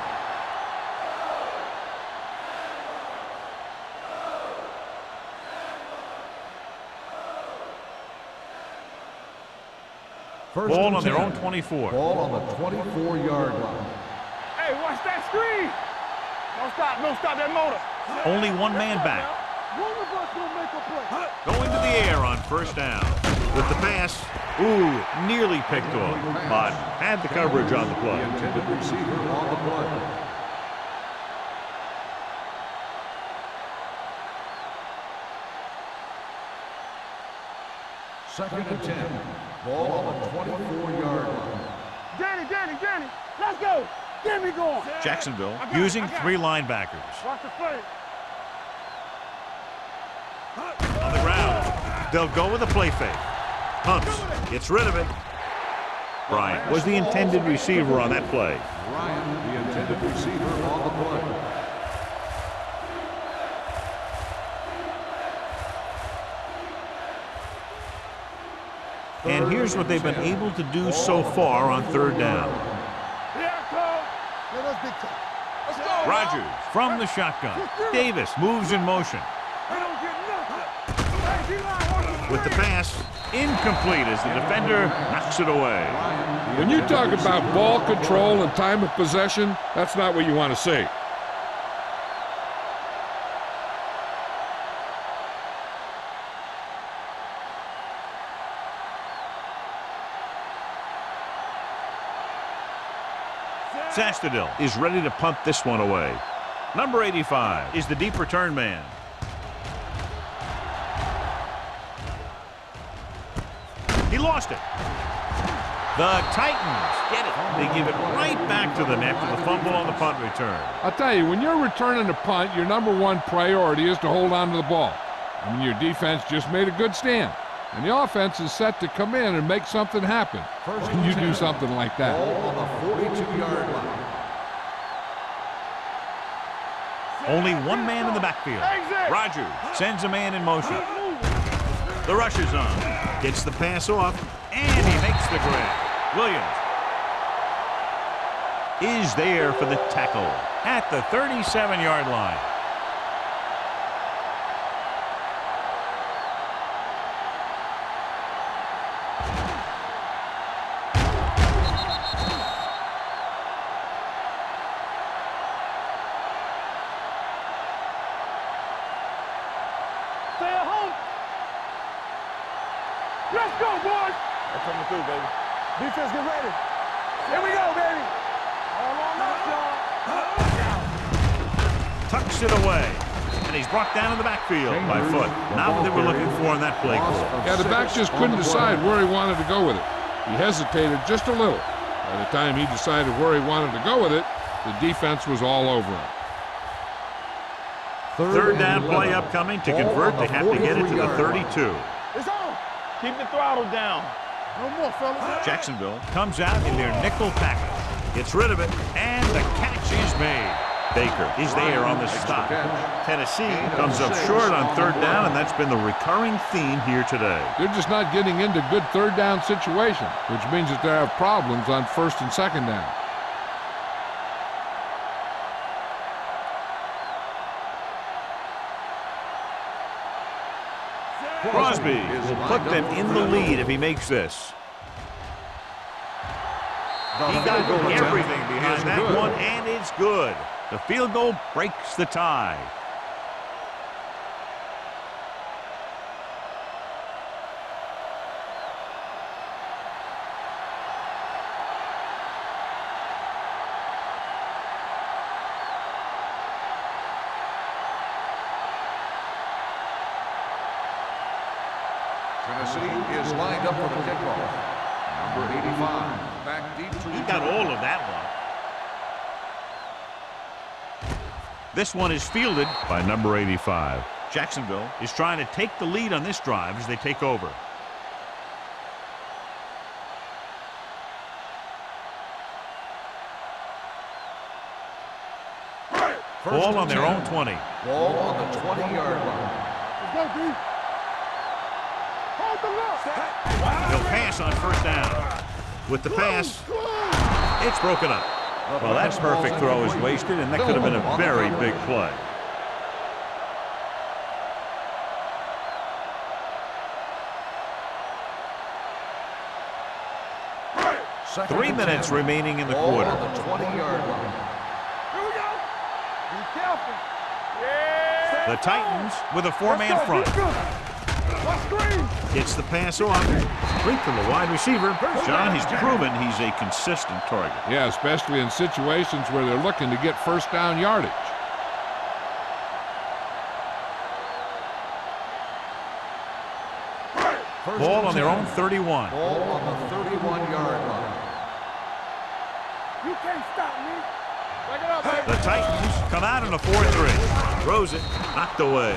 First Ball and on their 10. own 24. Ball on the 24-yard line. Hey, watch that screen. Don't stop that motor. Only one man back. One of us gonna make a play. Going to the air on first down. With the pass, ooh, nearly picked off, but had the coverage on the The play. intended receiver on the play. Second and 10. Ball on the 24-yard line. Danny, let's go. Get me going. Jacksonville using 3 linebackers. Watch the play. On the ground, they'll go with a play fake. Pumps, gets rid of it. Bryant was the intended receiver on that play. Ryan, the intended receiver on the play. And here's what they've been able to do so far on 3rd down. Rodgers from the shotgun. Davis moves in motion. With the pass, incomplete as the defender knocks it away. When you talk about ball control and time of possession, that's not what you want to see. Sastadil is ready to punt this one away. Number 85 is the deep return man. He lost it. The Titans get it. They give it right back to the net for the fumble on the punt return. I'll tell you, when you're returning a punt, your number 1 priority is to hold on to the ball. I mean, your defense just made a good stand. And the offense is set to come in and make something happen. When you do something like that. Ball on the 42-yard line. Only 1 man in the backfield. Rodgers sends a man in motion. The rush is on. Gets the pass off, and he makes the grab. Williams is there for the tackle at the 37-yard line. Stay at home. Let's go, boys. I'm coming through, baby. Defense, get ready. Here we go, baby. All on us, y'all. Tucks it away, and he's brought down in the backfield by Foot. Not what they were looking for in that play call. Yeah, the back just couldn't decide where he wanted to go with it. He hesitated just a little. By the time he decided where he wanted to go with it, the defense was all over him. 3rd down play upcoming. To convert, they have to get it to the 32. It's on. Keep the throttle down. No more, fellas. Jacksonville comes out in their nickel package. Gets rid of it, and the catch is made. Baker is there on the stop. Tennessee comes up short on 3rd down, and that's been the recurring theme here today. They're just not getting into good 3rd down situations, which means that they have problems on 1st and 2nd down. Crosby will put them in the lead if he makes this. He got everything behind that one, and it's good. The field goal breaks the tie. Tennessee is lined up for the kickoff. Number 85, back deep to He got all of that one. This one is fielded by number 85. Jacksonville is trying to take the lead on this drive as they take over. Ball on their own 20. Ball on the 20-yard line. Let's go, D. Hold the look. They'll pass on 1st down. With the pass, it's broken up. Well, that perfect throw is wasted, and that could have been a very big play. Second 3 and minutes 10. remaining in the Ball quarter. on the 20-yard line. Here we go. Be careful. The Titans with a 4-man front. What screen? Gets the pass off. Complete to the wide receiver. John, he's proven he's a consistent target. Yeah, especially in situations where they're looking to get 1st down yardage. Ball on their own 31. Ball on the 31-yard line. You can't stop me. The Titans come out in a 4-3. Throws it, knocked away.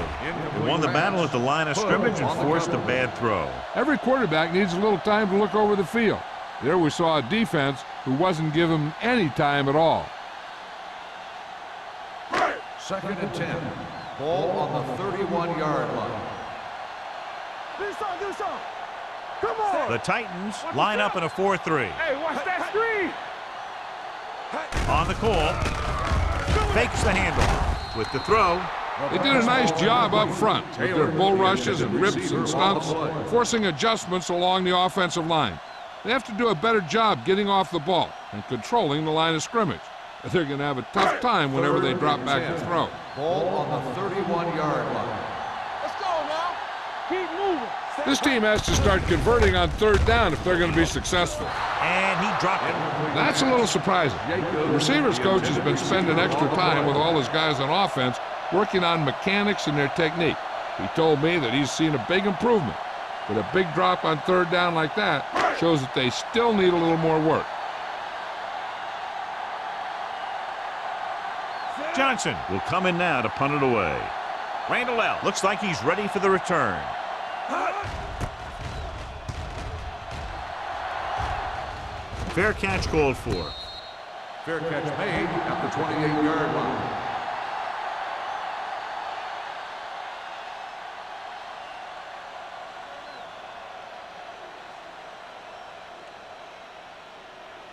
They won the battle at the line of scrimmage and forced a bad throw. Every quarterback needs a little time to look over the field. There we saw a defense who wasn't given any time at all. 2nd and 10. Ball on the 31-yard line. Do something. Come on. The Titans line up in a 4-3. Hey, watch that screen. On the call, fakes the handle. With the throw, They did a nice job up front with their bull rushes and rips and stunts, forcing adjustments along the offensive line. They have to do a better job getting off the ball and controlling the line of scrimmage. They're going to have a tough time whenever they drop back to throw. Ball on the 31-yard line. Let's go now. Keep moving. This team has to start converting on 3rd down if they're going to be successful. and he dropped it. That's a little surprising. The receivers coach has been spending extra time with all his guys on offense working on mechanics and their technique. He told me that he's seen a big improvement, but a big drop on 3rd down like that shows that they still need a little more work. Johnson will come in now to punt it away. Randall L. looks like he's ready for the return. Fair catch called for. Fair catch made at the 28-yard line.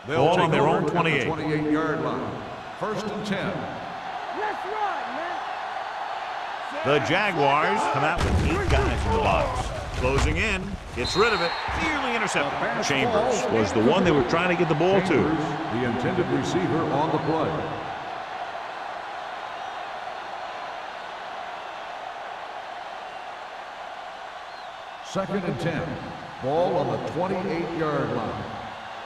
Ball on their own over 28. at the 28-yard line. 1st and 10. Let's run, man. The Jaguars come out with 8 guys in the box. Closing in, gets rid of it, nearly intercepted. Chambers was the one they were trying to get the ball to. The intended receiver on the play. Second and 10. Ball on the 28-yard line.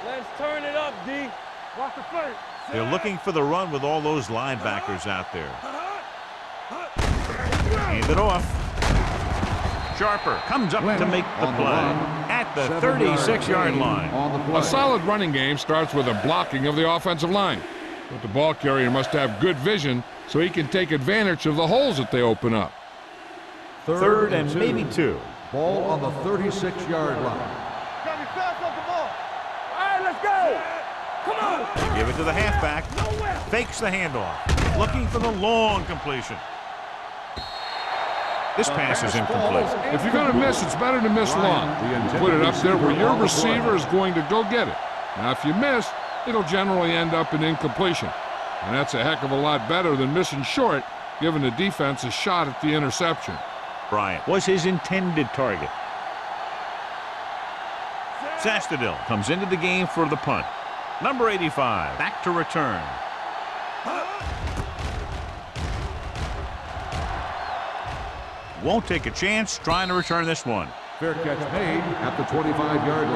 Let's turn it up, D. Watch the play. They're looking for the run with all those linebackers out there. Hand it off. Sharper comes up to make the play at the 36-yard line. A solid running game starts with a blocking of the offensive line. But the ball carrier must have good vision so he can take advantage of the holes that they open up. Third and maybe 2. Ball on the 36-yard line. Gotta be fast off the ball. All right, let's go. Come on. Give it to the halfback. Fakes the handoff. Looking for the long completion. This pass is incomplete. If you're going to miss, it's better to miss long. Put it up there where your receiver is going to go get it. Now, if you miss, it'll generally end up in incompletion. And that's a heck of a lot better than missing short, giving the defense a shot at the interception. Bryant was his intended target. Sastadil comes into the game for the punt. Number 85, back to return. Won't take a chance trying to return this one. Fair catch made at the 25-yard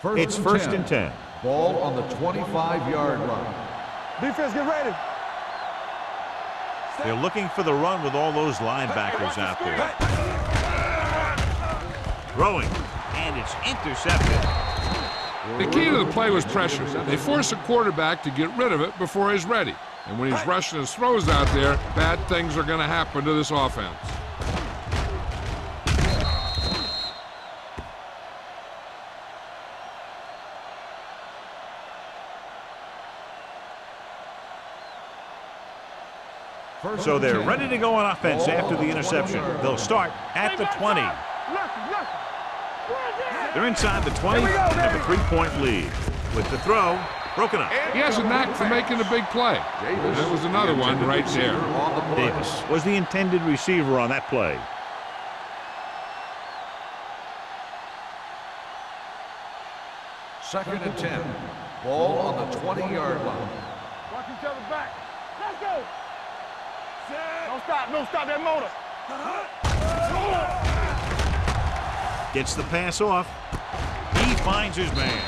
line. It's first and 10. Ball on the 25-yard line. Defense, get ready. They're looking for the run with all those linebackers out there. Throwing, and it's intercepted. The key to the play was pressure. They force a quarterback to get rid of it before he's ready. And when he's rushing his throws out there, bad things are going to happen to this offense. So they're ready to go on offense after the interception. They'll start at the 20. They're inside the 20 and have a 3-point lead. With the throw, broken up. He has a knack for making a big play. That was another one right there. Davis was the intended receiver on that play. Second and 10. Ball on the 20-yard line. Watch each other back. Let's go. Don't stop that motor. Gets the pass off. He finds his man.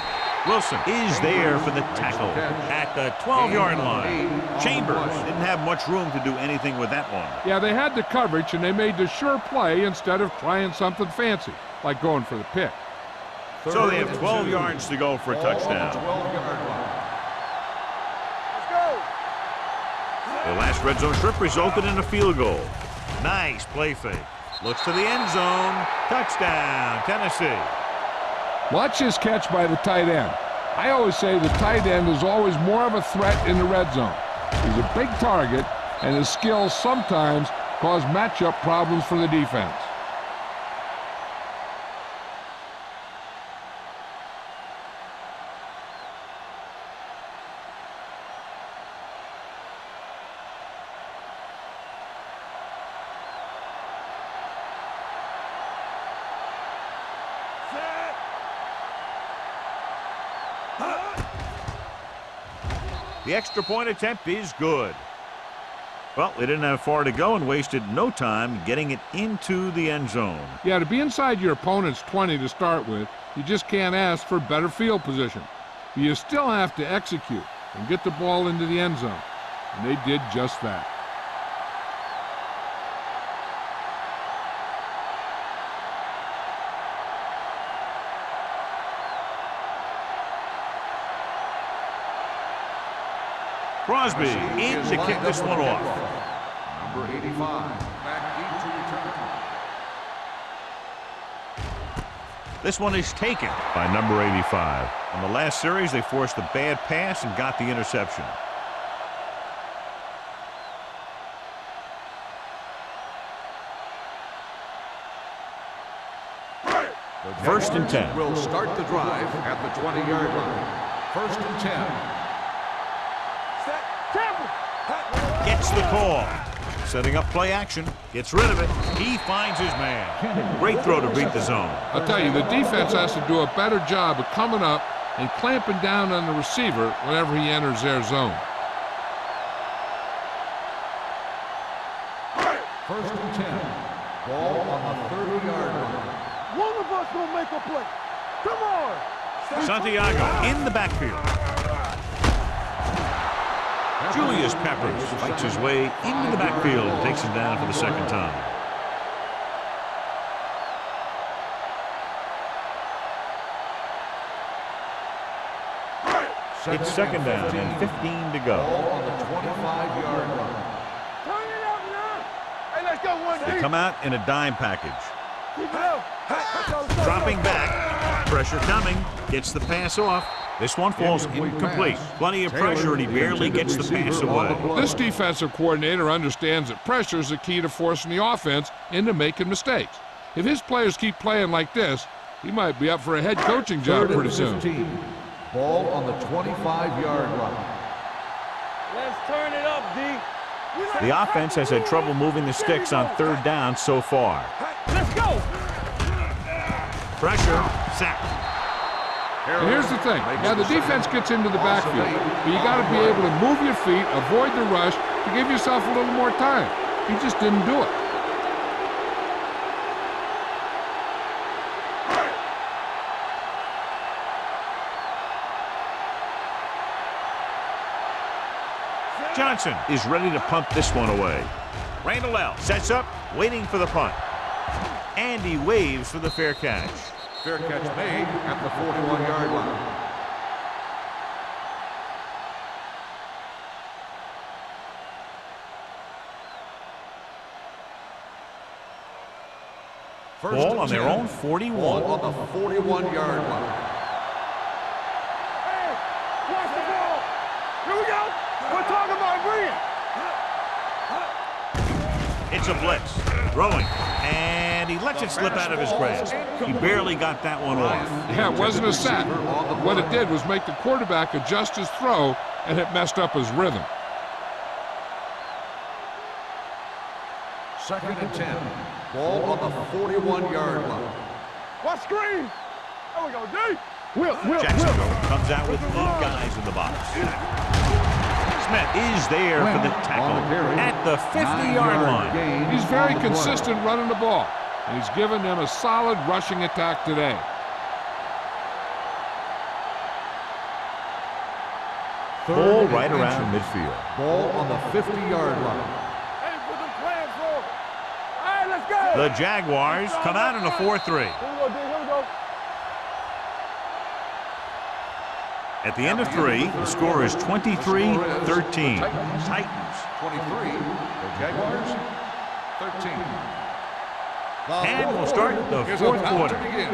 Wilson is there for the tackle at the 12-yard line. Chambers didn't have much room to do anything with that one. Yeah, they had the coverage, and they made the sure play instead of trying something fancy, like going for the pick. So they have 12 yards to go for a touchdown. Let's go. The last red zone trip resulted in a field goal. Nice play fake. Looks to the end zone. Touchdown, Tennessee. Watch his catch by the tight end. I always say the tight end is always more of a threat in the red zone. He's a big target, and his skills sometimes cause matchup problems for the defense. The extra point attempt is good. Well, they didn't have far to go and wasted no time getting it into the end zone. Yeah, to be inside your opponent's 20 to start with, you just can't ask for better field position. But you still have to execute and get the ball into the end zone. And they did just that. Crosby in to kick this one off. Number 85, back into return. This one is taken by number 85. On the last series, they forced a bad pass and got the interception. First and 10. Will start the drive at the 20-yard line. First and 10. Gets the call. Setting up play action. Gets rid of it. He finds his man. Great throw to beat the zone. I'll tell you, the defense has to do a better job of coming up and clamping down on the receiver whenever he enters their zone. First and 10. Ball on the 30-yard line. One of us will make a play. Come on. Santiago in the backfield. Julius Peppers fights his way into the backfield and takes him down for the second time. It's second down and 15 to go. Ball on the 25-yard line. Turn it up now. Hey, let's go one They deep. come out in a dime package. Keep it up. Dropping back. Pressure coming. Gets the pass off. This one falls incomplete. Plenty of pressure, and he barely gets the pass away. This defensive coordinator understands that pressure is the key to forcing the offense into making mistakes. If his players keep playing like this, he might be up for a head coaching job pretty soon. Ball on the 25-yard line. Let's turn it up, D. The offense has had trouble moving the sticks on third down so far. Let's go. Pressure, sack. And here's the thing. Yeah, the defense gets into the backfield, but you got to be able to move your feet, avoid the rush, to give yourself a little more time. He just didn't do it. Johnson is ready to punt this one away. Randall L. sets up, waiting for the punt. And he waves for the fair catch. Fair catch made at the 41-yard line. Ball on their own 41. Ball on the 41-yard line. Hey, watch the ball. Here we go. We're talking about agreeing. It's a blitz. Throwing. And he lets it slip out of his grasp. He barely got that one off. Yeah, it wasn't a sack. What it did was make the quarterback adjust his throw, and it messed up his rhythm. Second and 10. Ball on the 41-yard line. Watch screen. There we go, D. Jacksonville comes out with 8 guys in the box. Smith is there for the tackle at the 50-yard line. He's very consistent running the ball, and he's given them a solid rushing attack today. Ball right around midfield. Ball on the 50-yard line. Hey, put them plans forward. All right, let's go. The Jaguars come out in a 4-3. Here we go, D. Here we go. At the end of 3, the score is 23-13. Titans 23, the Jaguars 13. And we'll start the Here's fourth about quarter. to begin.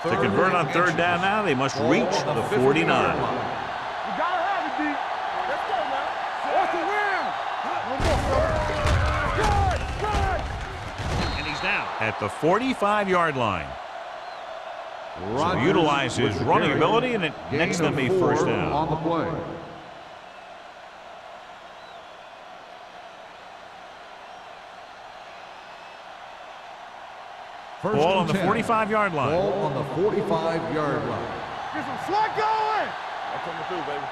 To convert on third down now, they must reach the 49. You gotta have it, D. Let's go now. What's the win? One more, fella. Good. And he's down at the 45-yard line. So Rodgers utilize his with the running carry. ability, and it Gain nets them of a 4 first down. on the play. First Ball and on the 10. 45-yard line. Ball on the 45-yard line. Get some slack going. I'm coming through, baby.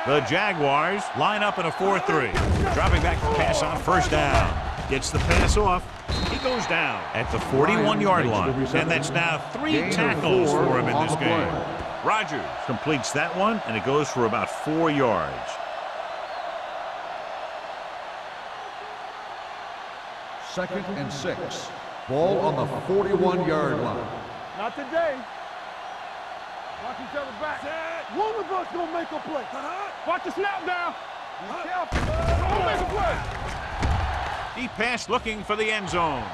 The Jaguars line up in a 4-3. Dropping back to pass on first down. Gets the pass off. He goes down at the 41-yard line. And that's now 3 tackles for him in this game. Rodgers completes that one, and it goes for about 4 yards. Second and 6. Ball on the 41-yard line. Not today. Watch each other back. One of us gonna make a play. Watch the snap down. Be careful. Don't make a play. Deep pass looking for the end zone.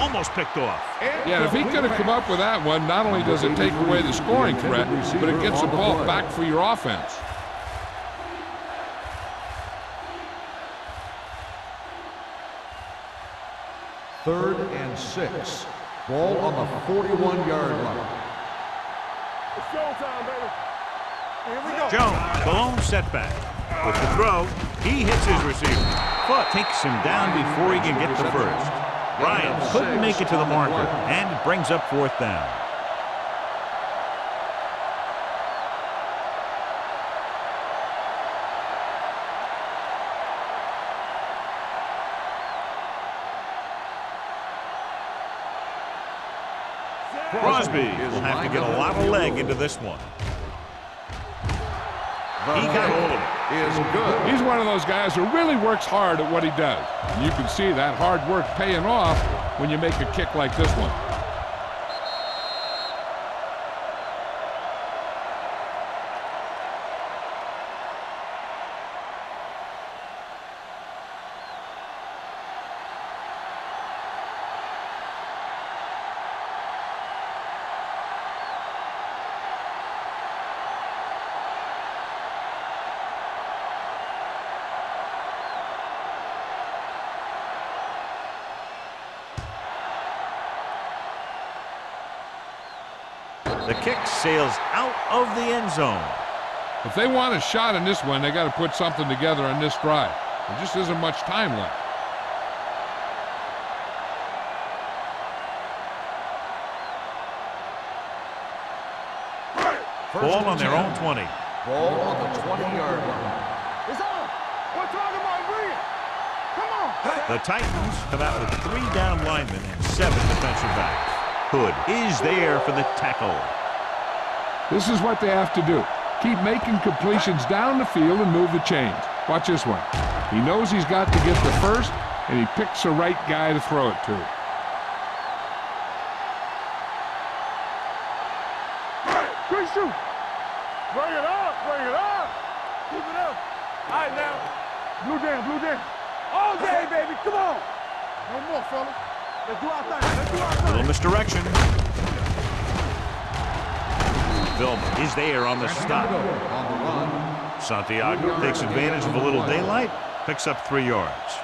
Almost picked off. Yeah, if he could have come up with that one, not only does it take away the scoring threat, but it gets the ball back for your offense. Third and 6. Ball on the 41-yard line. It's showtime, baby. Here we go. Jones, the lone setback. With the throw, he hits his receiver. Foot takes him down before he can get the first. Bryant couldn't make it to the marker, and it brings up fourth down. Crosby will have to get a lot of leg into this one. He got hold of it. Is good. He's one of those guys who really works hard at what he does. And you can see that hard work paying off when you make a kick like this one. The kick sails out of the end zone. If they want a shot in this one, they got to put something together on this drive. There just isn't much time left. Ball on their own 20. Ball on the 20-yard line. It's on. We're talking about brilliant. Come on. The Titans come out with 3 down linemen and 7 defensive backs. Hood is there for the tackle. This is what they have to do. Keep making completions down the field and move the chains. Watch this one. He knows he's got to get the first, and he picks the right guy to throw it to. Good shoot. Bring it up. Bring it up. Keep it up. All right, now. Blue down. Blue down. All day, baby. Come on. No more, fella. Let's do our thing. Let's do our thing. Little misdirection. Vilma is there on the stop. On the run. Santiago takes advantage of a little daylight, picks up 3 yards.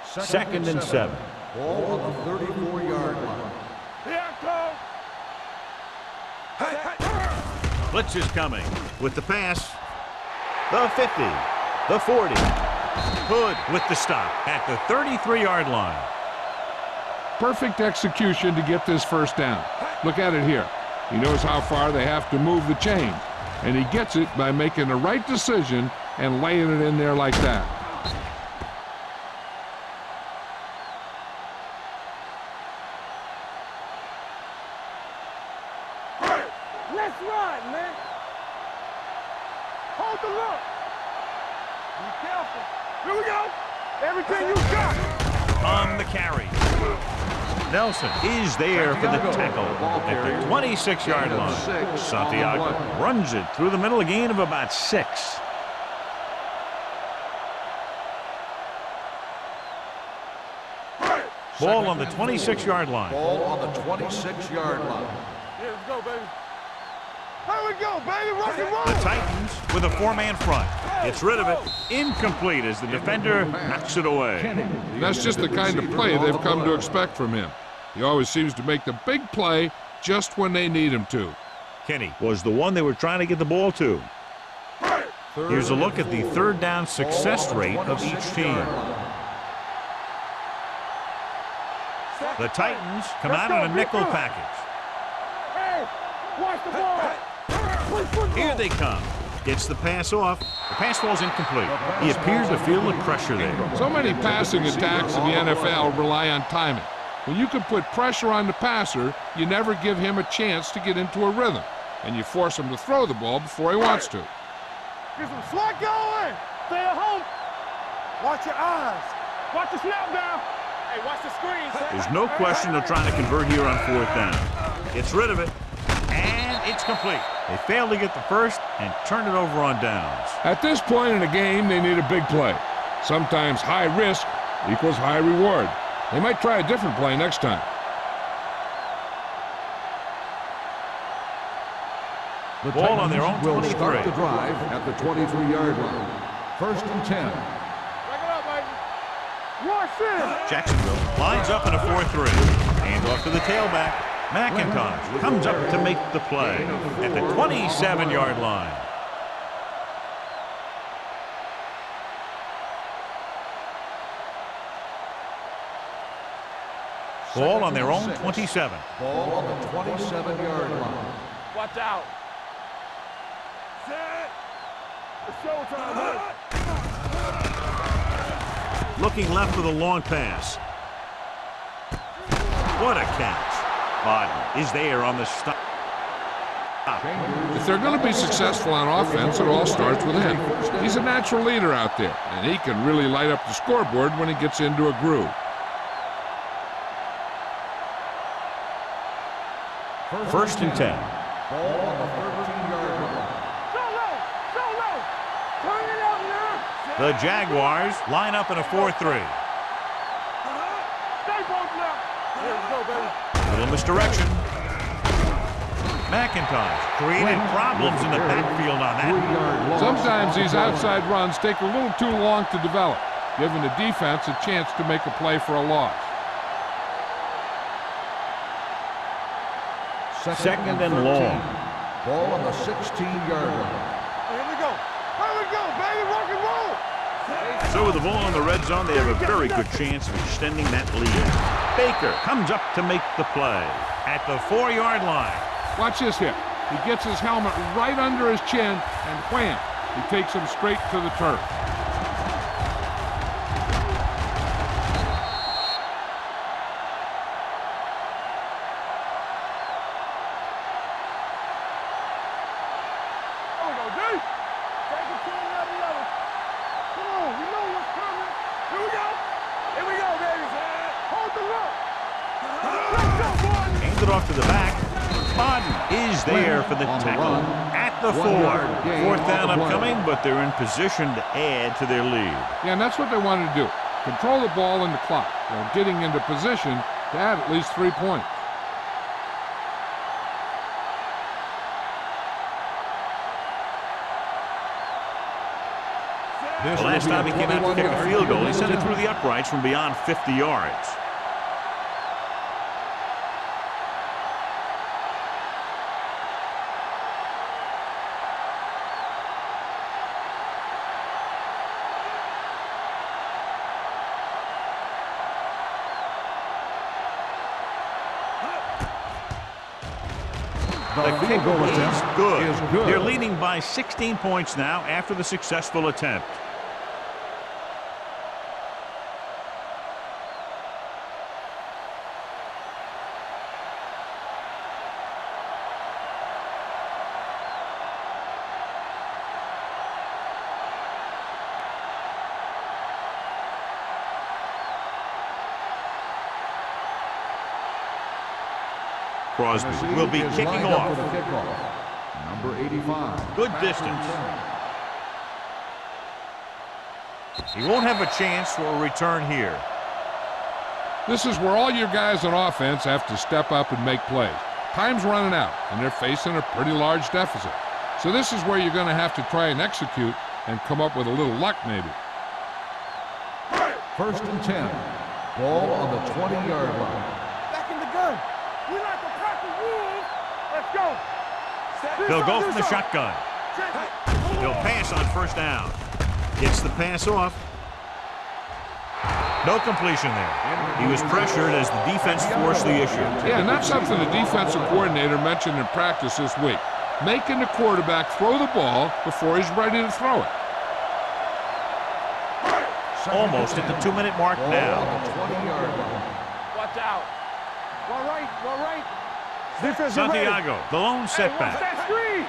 Second and 7. Ball on the 34-yard line. Here I come. Blitz is coming with the pass. The 50, the 40. Hood with the stop at the 33-yard line. Perfect execution to get this first down. Look at it here. He knows how far they have to move the chain, and he gets it by making the right decision and laying it in there like that. Let's ride, man. Hold the look. Be careful. Here we go. Everything you got. On the carry. Nelson is there for the tackle at the 26-yard line. Santiago runs it through the middle, a gain of about 6. Ball on the 26-yard line. Ball on the 26-yard line. Yeah, let's go, baby. Here we go, baby. Rock and roll. The Titans with a 4-man front. Gets rid of it. Incomplete as the defender knocks it away. That's just the kind of play they've come to expect from him. He always seems to make the big play just when they need him to. Kenny was the one they were trying to get the ball to. Here's a look at the third down success rate of each team. The Titans come out in a nickel package. Hey, watch the ball. Here they come. Gets the pass off. The pass falls incomplete. He appeared to feel the pressure there. So many passing attacks in the NFL rely on timing. When you can put pressure on the passer, you never give him a chance to get into a rhythm, and you force him to throw the ball before he wants to. Get some slack going. Stay at home. Watch your eyes. Watch the snap down. Hey, watch the screen. There's no question they're trying to convert here on 4th down. Gets rid of it, and it's complete. They failed to get the first and turn it over on downs. At this point in a game, they need a big play. Sometimes high risk equals high reward. They might try a different play next time. The Ball on their own will 23. start the drive at the 23-yard line. 1st and 10. Break it up, baby. Watch this. Jacksonville lines up in a 4-3. Hand off to the tailback. McIntosh comes up to make the play at the 27-yard line. Ball on their own 27. Ball on the 27-yard line. Watch out. Set. It's showtime, baby. Looking left for the long pass. What a catch. Bodden is there on the stop. If they're going to be successful on offense, it all starts with him. He's a natural leader out there, and he can really light up the scoreboard when he gets into a groove. First and 10. Ball on the 13-yard line. So low. So low. Turn it up now. The Jaguars line up in a 4-3. Stay both left. Here we go, baby. Little misdirection. McIntosh created problems in the backfield on that. 3-yard loss. Sometimes these outside runs take a little too long to develop, giving the defense a chance to make a play for a loss. Second and long. Ball on the 16-yard line. Here we go. Here we go, baby. Rock and roll. So with the ball in the red zone, they have a very good chance of extending that lead. Baker comes up to make the play at the 4-yard line. Watch this hit. He gets his helmet right under his chin, and wham, he takes him straight to the turf. Come on, D. Take it to another level. Come on, you know what's coming. Here we go. Here we go, baby. Hold the look. Let's go, boys. Hands it off to the back. Bodden is there for the tackle at the 4. 4th down upcoming, but they're in position to add to their lead. Yeah, and that's what they wanted to do. Control the ball in the clock while getting into position to add at least 3 points. The last time he came out to kick a field goal, he sent it through the uprights from beyond 50 yards. The kick is good. They're leading by 16 points now after the successful attempt. Crosby Tennessee will be is kicking lined up off. for the kickoff. Number 85. Good back to distance. return. He won't have a chance for a return here. This is where all your guys on offense have to step up and make plays. Time's running out, and they're facing a pretty large deficit. So this is where you're going to have to try and execute and come up with a little luck maybe. First and 10. Ball on the 20-yard line. Back in the gun. We like a pack of wolves. Let's go. They'll go from the shotgun. He'll pass on first down. Gets the pass off. No completion there. He was pressured as the defense forced the issue. Yeah, and that's something the defensive coordinator mentioned in practice this week. Making the quarterback throw the ball before he's ready to throw it. Almost at the 2-minute mark Ball now. on the 20-yard line. Watch out. All right, all right. Defense, you ready? Santiago, the lone Watch setback. that screen.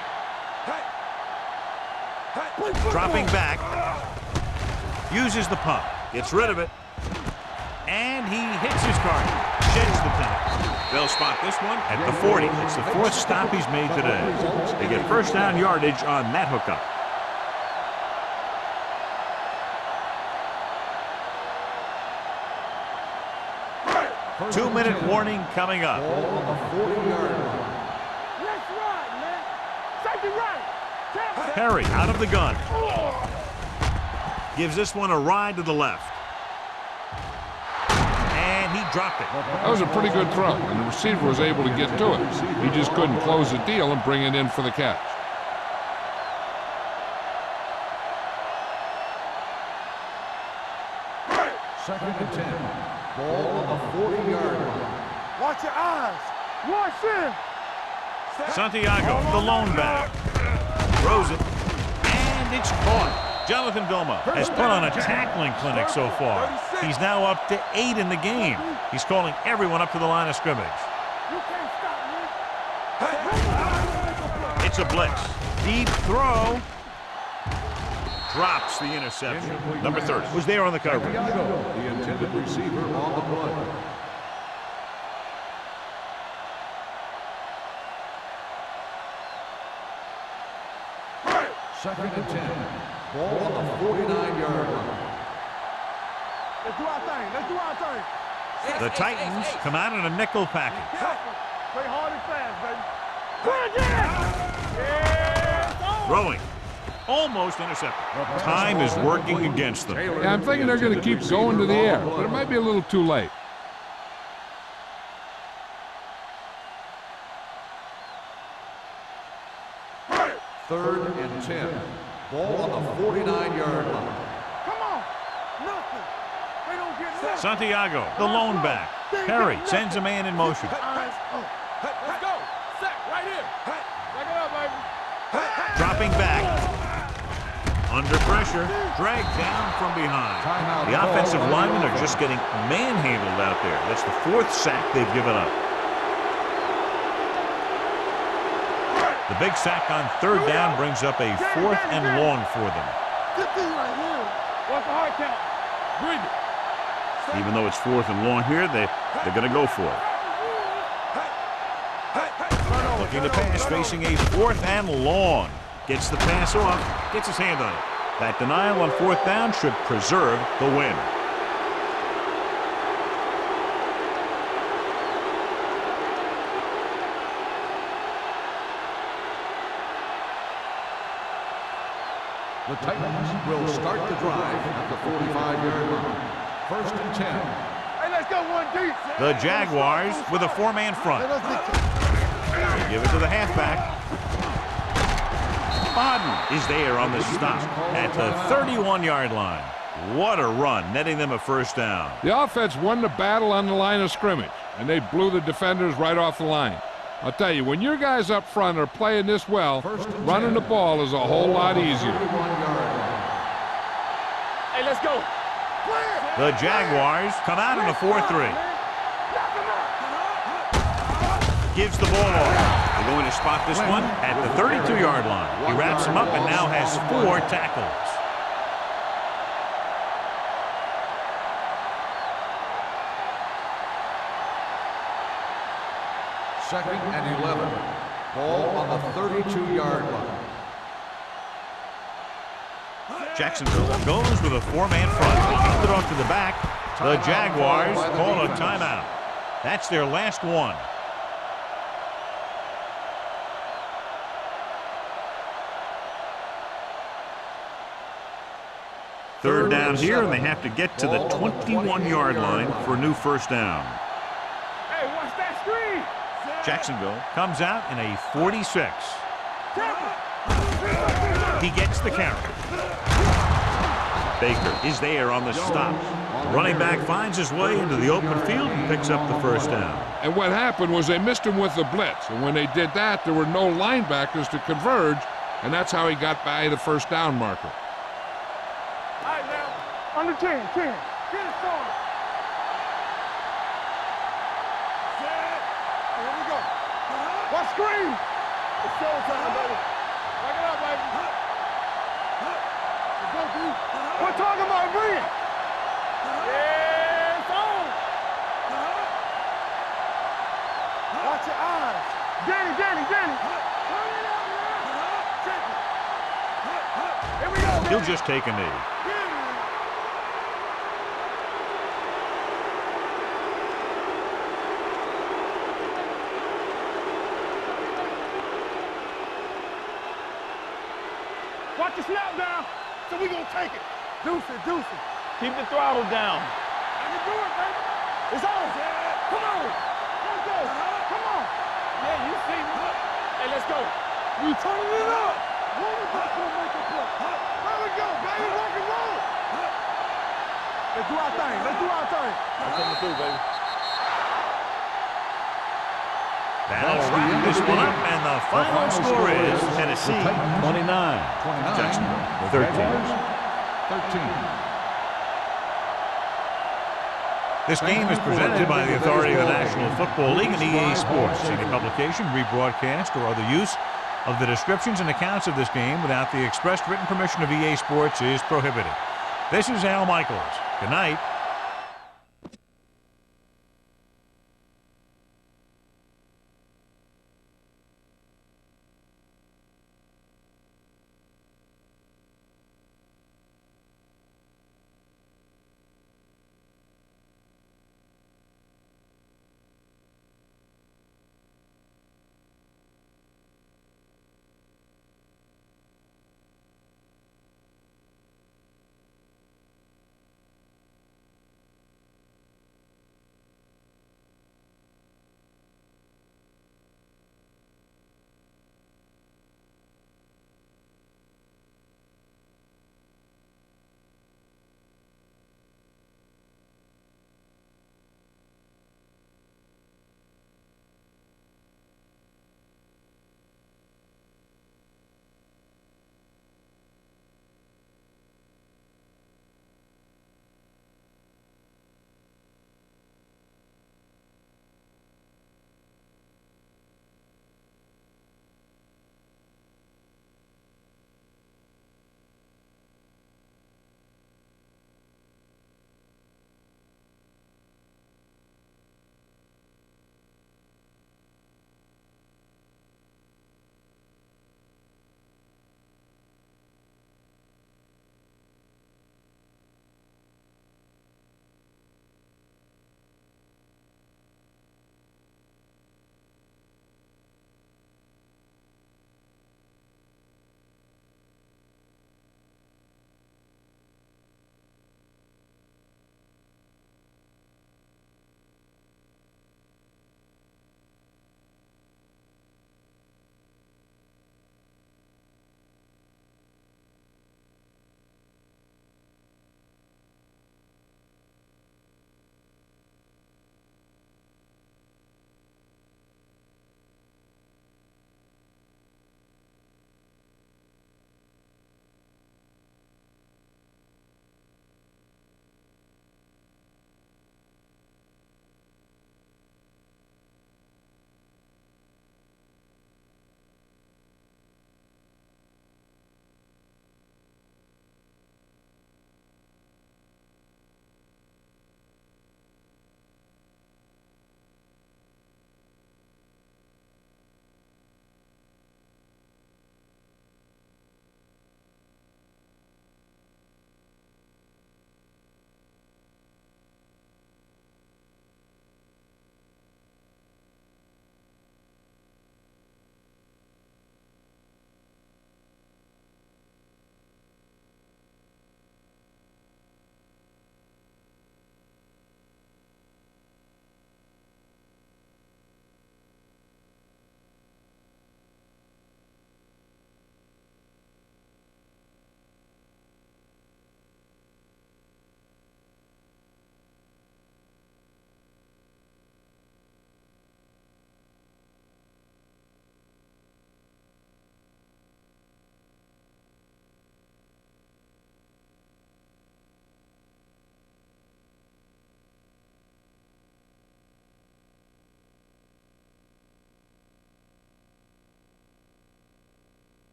Dropping back. Uses the punt. Gets rid of it. And he hits his target. Sheds the penalty. They'll spot this one at the 40. It's the fourth stop he's made today. They get first down yardage on that hookup. Two-minute warning coming up. Ball on the 40-yard line. Let's ride, man. Safety right. Tap. Perry out of the gun. Gives this one a ride to the left. And he dropped it. That was a pretty good throw, and the receiver was able to get to it. He just couldn't close the deal and bring it in for the catch. Second and 10. Ball on the 40-yard line. Watch your eyes. Watch him. Santiago, the lone back. Throws it. And it's caught. Jonathan Vilma has put on a tackling clinic so far. He's now up to 8 in the game. He's calling everyone up to the line of scrimmage. You can't stop me. It's a blitz. Deep throw. Drops the interception. Number 30 was there on the coverage. Santiago, the intended receiver on the play. Second and 10. Ball on the 49-yard line. Let's do our thing. Let's do our thing. The Titans come out in a nickel package. Play hard and fast, baby. Bring it! Yeah, Throwing. Almost intercepted. Time is working against them. Yeah, I'm thinking they're going to keep going to the air, but it might be a little too late. Third and 10. Ball on the 49-yard line. Come on. Nothing. They don't get nothing. Santiago, the lone back. Perry sends a man in motion. Eyes up. Let's go. Sack right here. Back it up, baby. Dropping back. Under pressure. Dragged down from behind. Timeout The offensive call by the linemen are offense. just getting manhandled out there. That's the fourth sack they've given up. The big sack on third down brings up a 4th and long for them. Get these right here. What's the hard count? Bring it. Even though it's 4th and long here, they're going to go for it. Looking to pass, facing a 4th and long. Gets the pass off, gets his hand on it. That denial on 4th down should preserve the win. The Titans will start the drive at the 45-yard line. First and 10. Hey, let's go one deep. The Jaguars with a 4-man front. They give it to the halfback. Bodden is there on the stop at the 31-yard line. What a run, netting them a first down. The offense won the battle on the line of scrimmage, and they blew the defenders right off the line. I'll tell you, when your guys up front are playing this well, running the ball is a whole lot easier. Hey, let's go. The Jaguars come out in a 4-3. Gives the ball off. They're going to spot this one at the 32-yard line. He wraps him up and now has 4 tackles. Second and 11. Ball on the 32-yard line. Jacksonville goes with a four-man front. They hand it off to the back. The Jaguars call a timeout. That's their last one. Third down here, and they have to get to the 21-yard line for a new first down. Hey, watch that screen. Jacksonville comes out in a 46. He gets the carry. Baker is there on the stop. Running back finds his way into the open field and picks up the first down. And what happened was they missed him with the blitz. And when they did that, there were no linebackers to converge, and that's how he got by the first down marker. All right, now. Under 10. Get it started. Here we go. What screen? It's showtime, baby. Back it up, baby. Let's go, dude. We're talking about bring it. Yeah, it's on. Watch your eyes. Danny. Turn it up, man. Check it. Here we go, baby. He'll just take a knee. Watch the snap down, so we gonna take it. Deuce it. Keep the throttle down. I can do it, baby. It's on. Come on. Let's go. Come on. Yeah, you see me. Hey, let's go. We turning it up. Running back gonna make a play. There we go, baby. Rock and roll. Let's do our thing. I'm coming through, baby. That'll wrap this one up, and the final score is Tennessee 29, Jacksonville 13. This game is presented by the authority of the National Football League and EA Sports. Any publication, rebroadcast, or other use of the descriptions and accounts of this game without the expressed written permission of EA Sports is prohibited. This is Al Michaels. Good night.